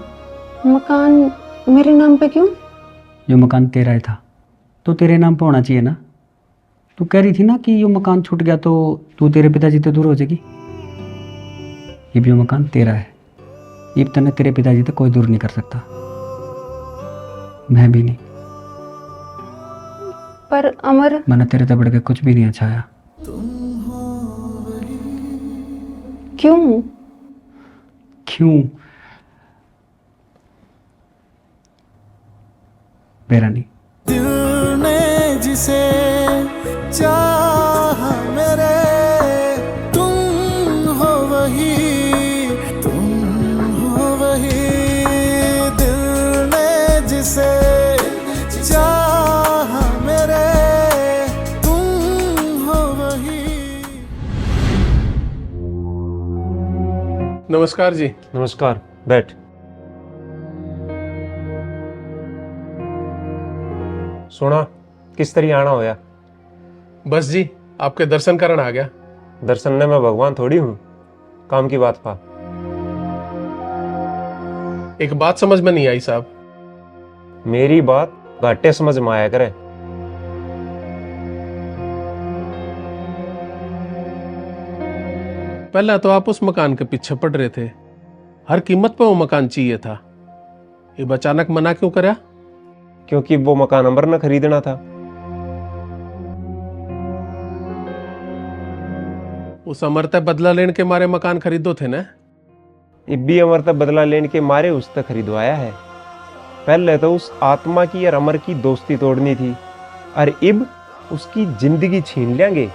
Speaker 3: मकान मेरे नाम पे क्यों?
Speaker 1: जो मकान तेरा ही था तो तेरे नाम पे होना चाहिए ना। तू कह रही थी ना कि ये मकान छूट गया तो तू तेरे पिताजी से दूर हो जाएगी। ये भी मकान तेरा है, ये तने तेरे पिताजी तक कोई दूर नहीं कर सकता, मैं भी नहीं।
Speaker 3: पर अमर,
Speaker 1: मैंने तेरे से बढ़ के कुछ भी नहीं है छाया।
Speaker 3: क्यों?
Speaker 1: क्यों? मेरा नहीं।
Speaker 7: दिल ने जिसे चाहा मेरे, तुम हो वही, तुम हो वही। दिल ने जिसे चाहा मेरे, तुम हो वही।
Speaker 2: नमस्कार जी।
Speaker 10: नमस्कार, बैठ। सुना, किस तरह आना होया?
Speaker 2: बस जी, आपके दर्शन करने आ गया।
Speaker 10: दर्शन ने मैं भगवान थोड़ी हूँ, काम की बात पा।
Speaker 2: एक बात समझ में नहीं आई साहब।
Speaker 10: मेरी बात घाटे समझ में आया करे।
Speaker 2: पहला तो आप उस मकान के पीछे पड़ रहे थे, हर कीमत पे वो मकान चाहिए था। ये अचानक मना क्यों करा?
Speaker 10: क्योंकि वो मकान अमर ने खरीदना था।
Speaker 2: उस अमरता बदला लेने के मारे मकान खरीदो थे ना?
Speaker 10: इब्बी अमरता बदला लेने के मारे उस तक खरीदवाया है। पहले तो उस आत्मा की और अमर की दोस्ती तोड़नी थी, और इब उसकी जिंदगी छीन लेंगे।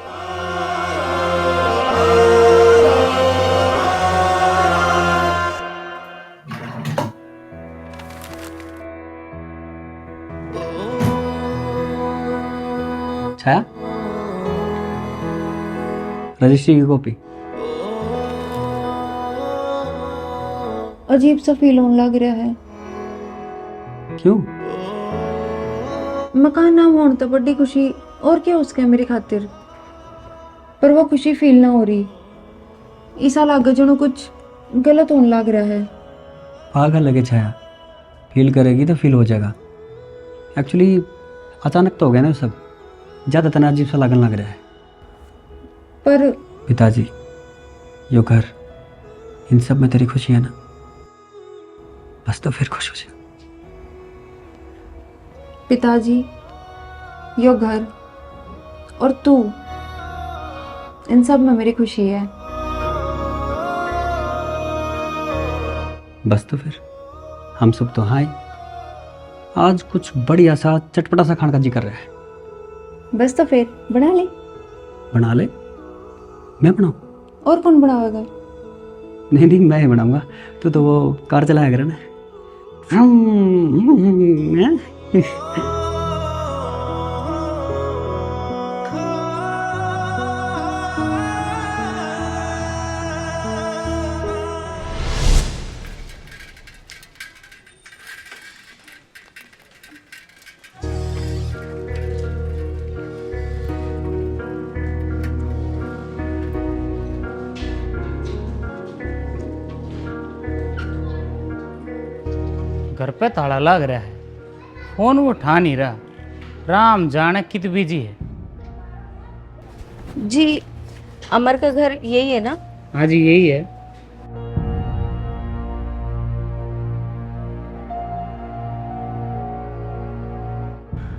Speaker 1: छाया, रजिस्ट्री की कॉपी।
Speaker 3: अजीब सा फील होने लग रहा है।
Speaker 1: क्यों?
Speaker 3: मकान ना होने तो बड़ी खुशी और क्या उसके मेरी खातिर, पर वो खुशी फील ना हो रही। ऐसा लग जनो कुछ गलत होने लग रहा है।
Speaker 1: पागल लगे छाया, फील करेगी तो फील हो जाएगा। एक्चुअली अचानक तो हो गया ना सब, ज़्यादा तना अजीब सा लगने लग रहा है।
Speaker 3: पर
Speaker 1: पिताजी, यो घर, इन सब में तेरी खुशी है ना? बस तो फिर खुश हो जा।
Speaker 3: पिताजी, यो घर और तू, इन सब में मेरी खुशी है।
Speaker 1: बस तो फिर हम सब तो हाय, आज कुछ बढ़िया सा चटपटा सा खाने का जी कर रहा है।
Speaker 3: बस तो फिर बना ले।
Speaker 1: बना ले? मैं बनाऊं?
Speaker 3: और कौन बनाएगा?
Speaker 1: नहीं नहीं, मैं ही बनाऊंगा। तू तो वो कार चलाया करे ना।
Speaker 6: घर पे ताला लग रहा है, फोन वो उठा नहीं रहा। राम जाने कित बिजी है।
Speaker 12: जी अमर का घर यही है ना?
Speaker 6: हाँ जी यही है।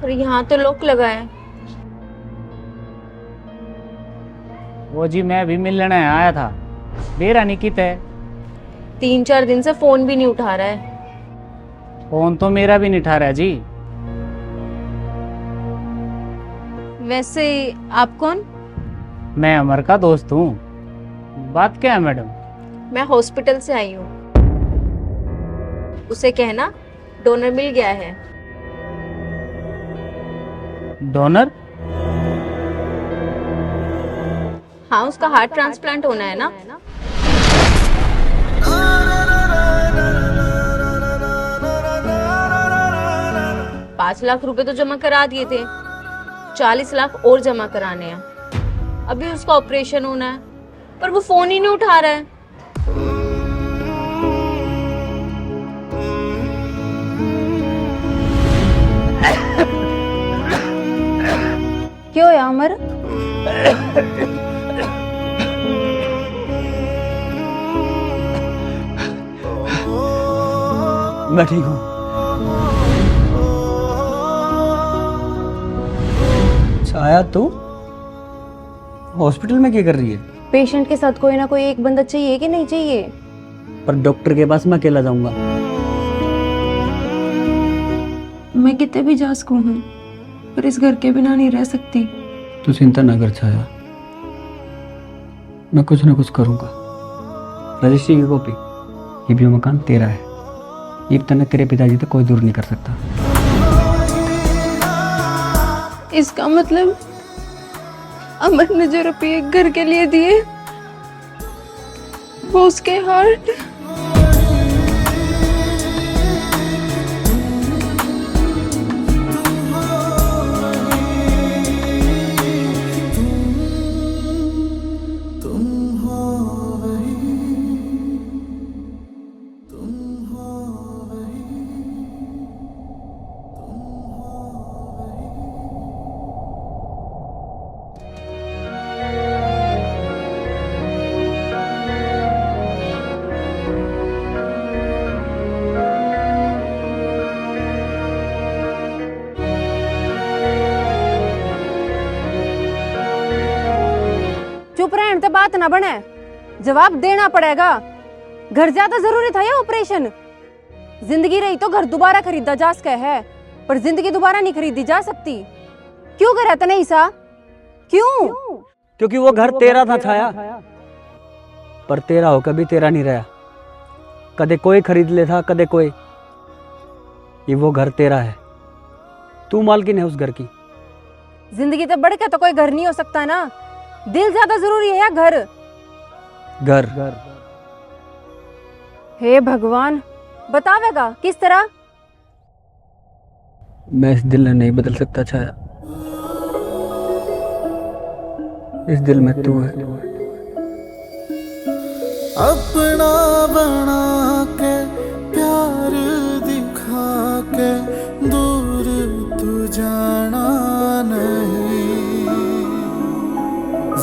Speaker 12: और यहाँ तो लॉक लगा है।
Speaker 6: वो जी मैं भी मिलने आया था, बेरा निकित है।
Speaker 12: 3-4 दिन से फोन भी नहीं उठा रहा है।
Speaker 6: फोन तो मेरा भी नहीं उठा रहा जी।
Speaker 12: वैसे आप कौन?
Speaker 6: मैं अमर का दोस्त हूँ। बात क्या है मैडम?
Speaker 12: मैं हॉस्पिटल से आई हूँ। उसे कहना डोनर मिल गया है।
Speaker 6: डोनर?
Speaker 12: हाँ, उसका हार्ट ट्रांसप्लांट होना है ना। 5 लाख रुपए तो जमा करा दिए थे, 40 लाख और जमा कराने हैं। अभी उसका ऑपरेशन होना है, पर वो फोन ही नहीं उठा रहा है।
Speaker 3: क्यों है अमर?
Speaker 1: मैं ठीक हूँ। छाया तू हॉस्पिटल में क्या कर रही है?
Speaker 3: पेशेंट के साथ कोई ना कोई एक बंदा चाहिए कि नहीं चाहिए?
Speaker 1: पर डॉक्टर के पास मैं अकेला जाऊंगा।
Speaker 12: मैं कितने भी जा सकूं हूँ, पर इस घर के बिना नहीं रह सकती।
Speaker 1: तू चिंता ना कर छाया, मैं कुछ ना कुछ करूंगा। रजिस्ट्री की कॉपी, ये भी मकान तेरा है। ये तने तेरे पिताजी तक कोई दूर नहीं कर सकता।
Speaker 12: इसका मतलब अमर ने जो रुपये घर के लिए दिए वो उसके हार्ट।
Speaker 3: चुप रहने तो बात ना बने, जवाब देना पड़ेगा। घर ज्यादा जरूरी था या ऑपरेशन? जिंदगी रही तो घर दोबारा खरीदा जा सके है, पर जिंदगी दोबारा नहीं खरीदी जा सकती। क्यों करे तने ऐसा? क्यों?
Speaker 1: क्योंकि वो घर तेरा था छाया, पर तेरा हो कभी तेरा नहीं रहा। कदे कोई खरीद ले था, कदे कोई। ये वो घर तेरा है, तू मालकिन है उस घर की।
Speaker 3: जिंदगी तो बढ़ के तो कोई घर नहीं हो सकता ना। दिल ज्यादा जरूरी है या घर?
Speaker 1: घर।
Speaker 3: हे भगवान, बतावेगा किस तरह?
Speaker 1: मैं इस दिल में नहीं बदल सकता छाया। इस दिल में तू है।
Speaker 7: अपना बना के प्यार दिखा के दूर तू जाना नहीं।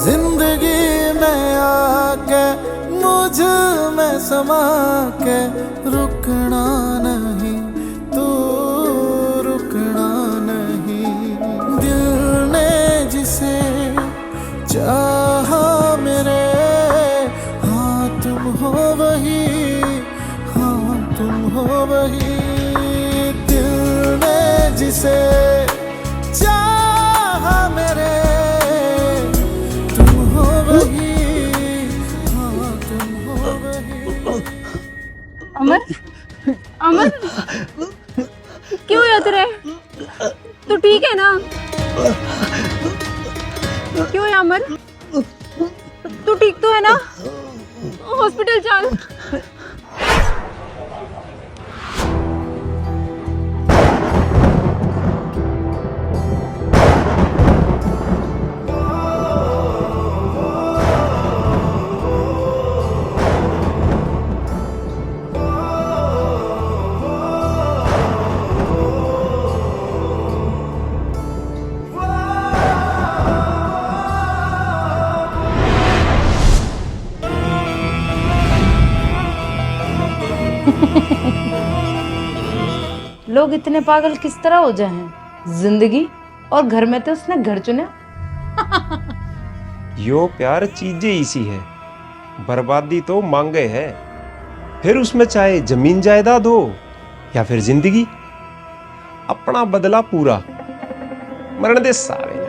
Speaker 7: जिंदगी में आके मुझ में समा के रुकना नहीं, तू रुकना नहीं। दिल ने जिसे चाहा मेरे, हाँ तुम हो वही, हाँ तुम हो वही। दिल ने जिसे चाहा मेरे, तुम हो वही, हाँ तुम हो वही।
Speaker 12: अमर, अमर क्यों याद रहे? तू ठीक है ना? क्यों है अमर? तू ठीक तो है ना? हॉस्पिटल चल।
Speaker 9: लोग इतने पागल किस तरह हो जाए हैं? जिंदगी और घर में तो उसने घर चुना।
Speaker 10: यो प्यार चीजें इसी है, बर्बादी तो मांगे है, फिर उसमें चाहे जमीन जायदाद हो या फिर जिंदगी, अपना बदला पूरा, मरण दे सारे ने।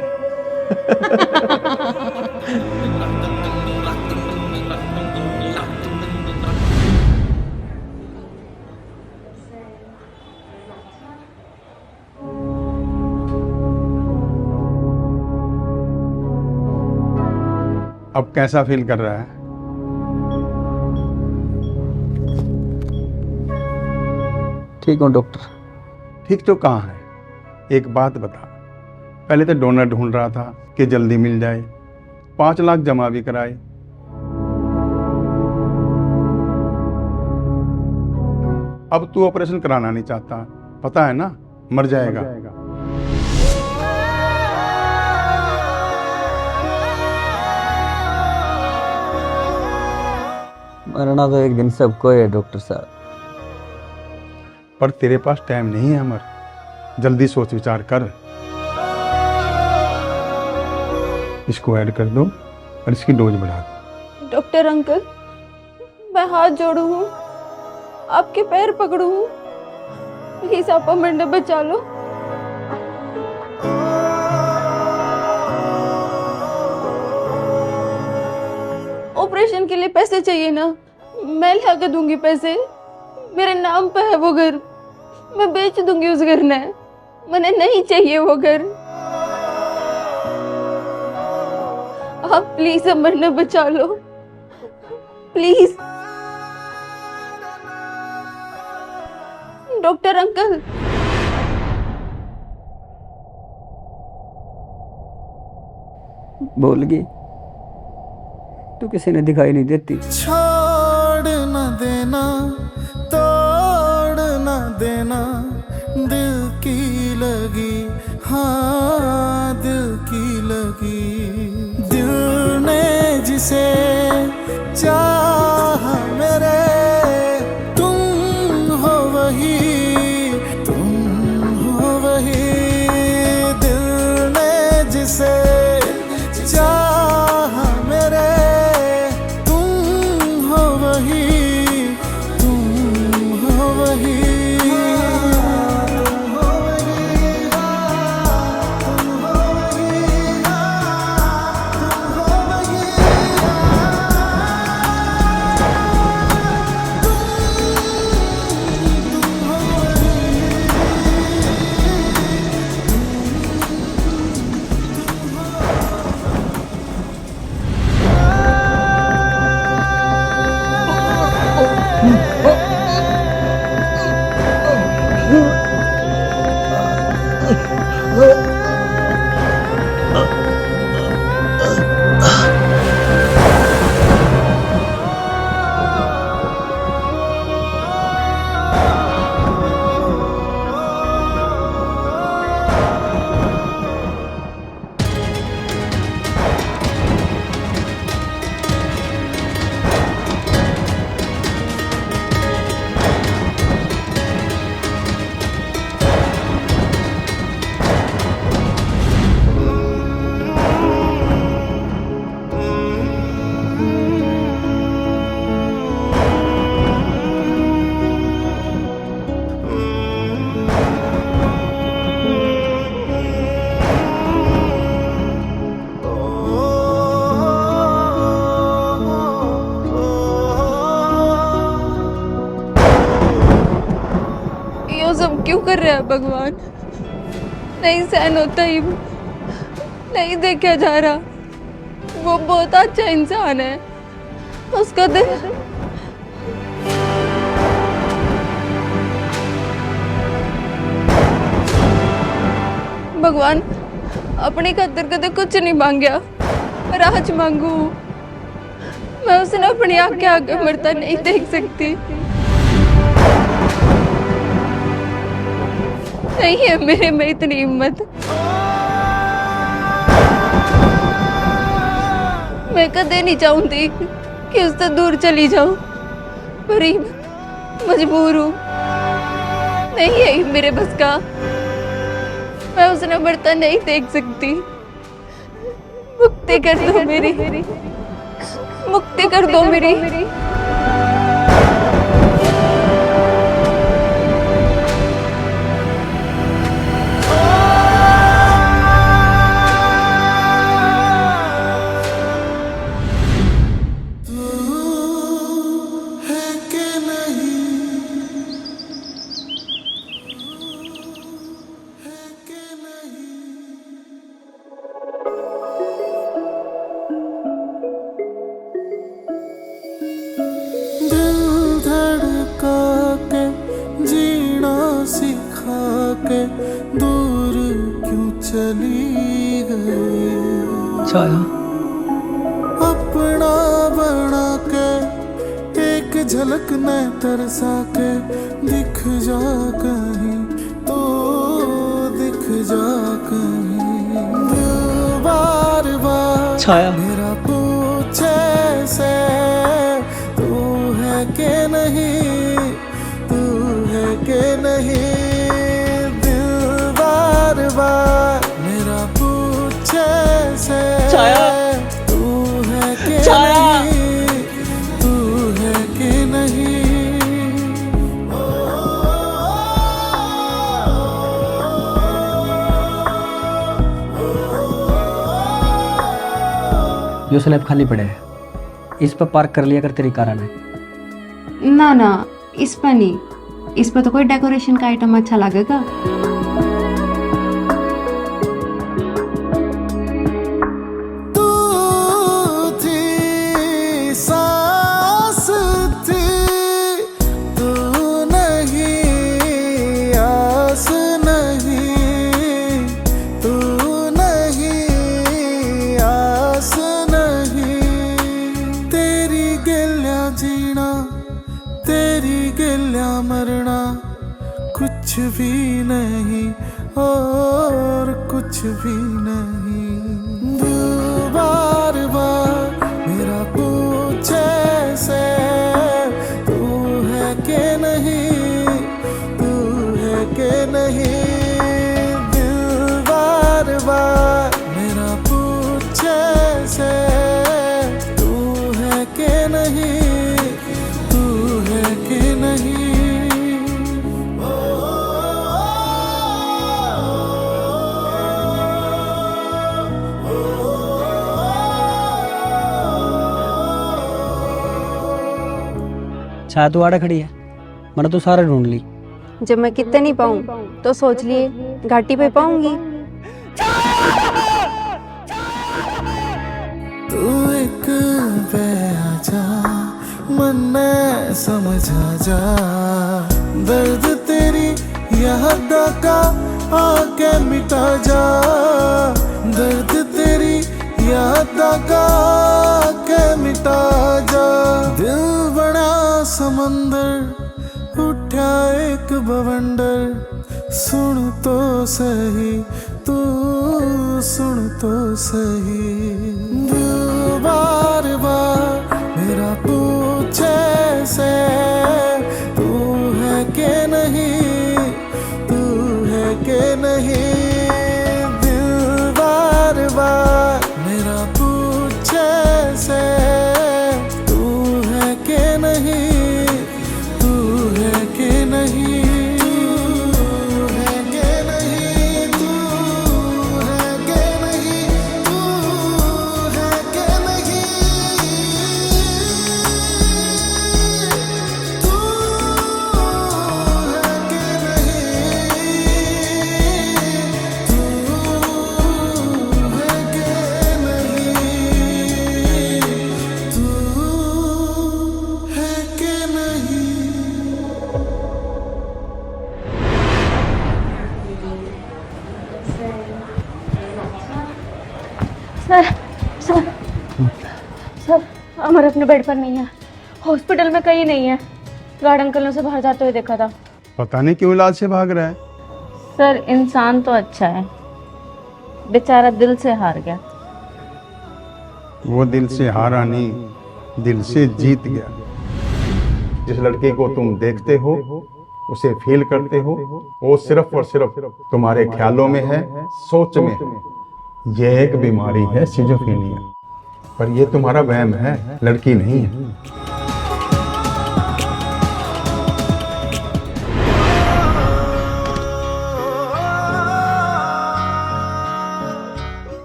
Speaker 8: अब कैसा फील कर रहा है?
Speaker 1: ठीक हूँ डॉक्टर।
Speaker 8: ठीक तो कहाँ है, एक बात बता। पहले तो डोनर ढूंढ रहा था कि जल्दी मिल जाए, 5 लाख जमा भी कराए। अब तू ऑपरेशन कराना नहीं चाहता, पता है ना, मर जाएगा।
Speaker 1: मरना तो एक दिन सबको है डॉक्टर साहब।
Speaker 8: पर तेरे पास टाइम नहीं है अमर, जल्दी सोच विचार कर। इसको ऐड कर दो और इसकी डोज बढ़ा दो।
Speaker 3: डॉक्टर अंकल, मैं हाथ जोड़ू हूँ, आपके पैर पकड़ू हूँ, प्लीज आप अमर ने बचा लो। ऑपरेशन के लिए पैसे चाहिए ना, मैं ला के दूंगी पैसे, मेरे नाम पे है वो घर, मैं बेच दूंगी उस घर ने, मुझे नहीं चाहिए वो घर। आप प्लीज अमर ने बचा लो, प्लीज। डॉक्टर अंकल,
Speaker 1: बोल गई तू किसी ने दिखाई नहीं देती।
Speaker 7: छोड़ न देना, तोड़ न देना, दिल की लगी, हाँ दिल की लगी। दिल ने जिसे चाहा मेरे, तुम हो वही, तुम हो वही। दिल ने जिसे चाहा मेरे, तुम हो वही, तुम हो वही।
Speaker 3: सब क्यों कर रहे हैं भगवान? नहीं सहन होता ही, नहीं देखा जा रहा। वो बहुत अच्छा इंसान है, उसका दिल भगवान अपनी खातिर कदे कुछ नहीं मांगया, पर आज मांगू। मैं उसने अपनी आंखें आगे मरता नहीं देख सकती। नहीं है मेरे में इतनी हिम्मत। मैं कदे नहीं चाहूंगी कि उससे दूर चली जाऊं, पर
Speaker 12: मजबूर हूँ, नहीं है मेरे बस का, मैं उसने मरता नहीं देख सकती। मुक्ति कर दो मेरी, मुक्ति कर दो मेरी।
Speaker 7: दूर क्यों चली गई,
Speaker 1: छाया
Speaker 7: अपना बना के एक झलक न तरसा के दिख जा कहीं, तो दिख जा कहीं। दिल बार बार
Speaker 1: छाया
Speaker 7: मेरा पूछे से तू है के नहीं, तू है के नहीं। मेरा पूछे से तू है कि नहीं, तू है कि नहीं।
Speaker 1: जो स्लैब खाली पड़े है, इस पर पार्क कर लिया कर, तेरी कार है।
Speaker 3: ना ना, इस पर नहीं, इस पर तो कोई डेकोरेशन का आइटम अच्छा लगेगा।
Speaker 7: मरना कुछ भी नहीं और कुछ भी नहीं। दिल बार बार मेरा पूछे से तू है के नहीं, तू है के नहीं। दिल बार बार मेरा पूछे से तू है के नहीं, तू है के नहीं।
Speaker 1: छाया तू आड़ा खड़ी है, मैंने तो सारे ढूंढ ली।
Speaker 3: जब मैं कितने नहीं पाऊँ तो सोच लिए घाटी पे पाऊंगी।
Speaker 7: तू एक आजा मन में समझा जा, दर्द तेरी याद का आके मिटा जा, दर्द तेरी याद का आके मिटा जा। दिल बड़ा समंदर उठा एक बवंडर, सुन तो सही तू सुन तो सही। दिल बार बार मेरा पूछे से तू है के नहीं, तू है के नहीं। दिल बार बार मेरा पूछे से तू है के नहीं, तू है के नहीं।
Speaker 12: सर सर सर, अमर अपने बेड पर नहीं है, हॉस्पिटल में कहीं नहीं है। गार्ड अंकल ने उसे बाहर जाते हुए देखा था।
Speaker 8: पता नहीं क्यों इलाज से भाग रहा है।
Speaker 12: सर इंसान तो अच्छा है, बेचारा दिल से हार गया।
Speaker 8: वो दिल से हारा नहीं, दिल से जीत गया। जिस लड़की को तुम देखते हो, उसे फील करते हो, वो सिर्फ और सिर्फ तुम्हारे ख्यालों में है, सोच में है। ये एक बीमारी है, सिजोफ्रेनिया। पर ये तुम्हारा वहम है, लड़की नहीं है।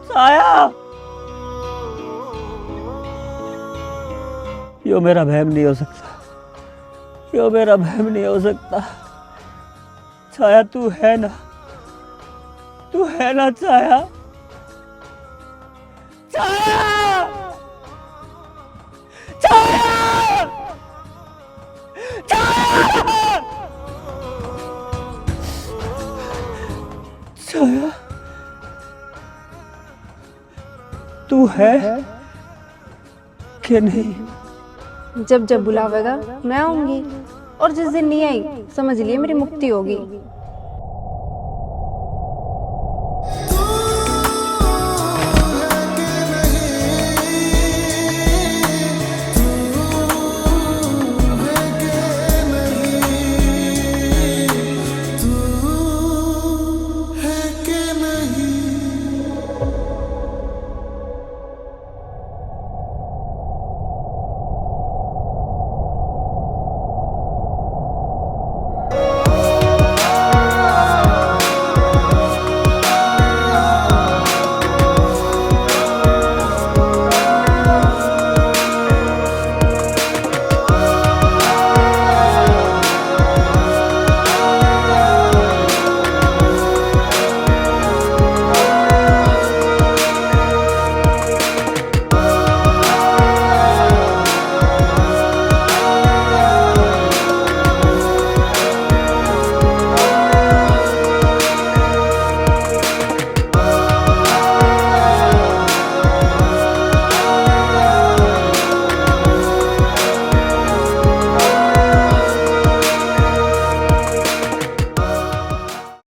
Speaker 1: साया, यो मेरा वहम नहीं हो सकता, यो मेरा वहम नहीं हो सकता। छाया तू है ना, तू है ना छाया? छाया, छाया, छाया, छाया, तू है कि नहीं?
Speaker 3: जब जब बुलावेगा मैं आऊंगी, और जिस दिन नहीं आई समझ लिए मेरी मुक्ति होगी।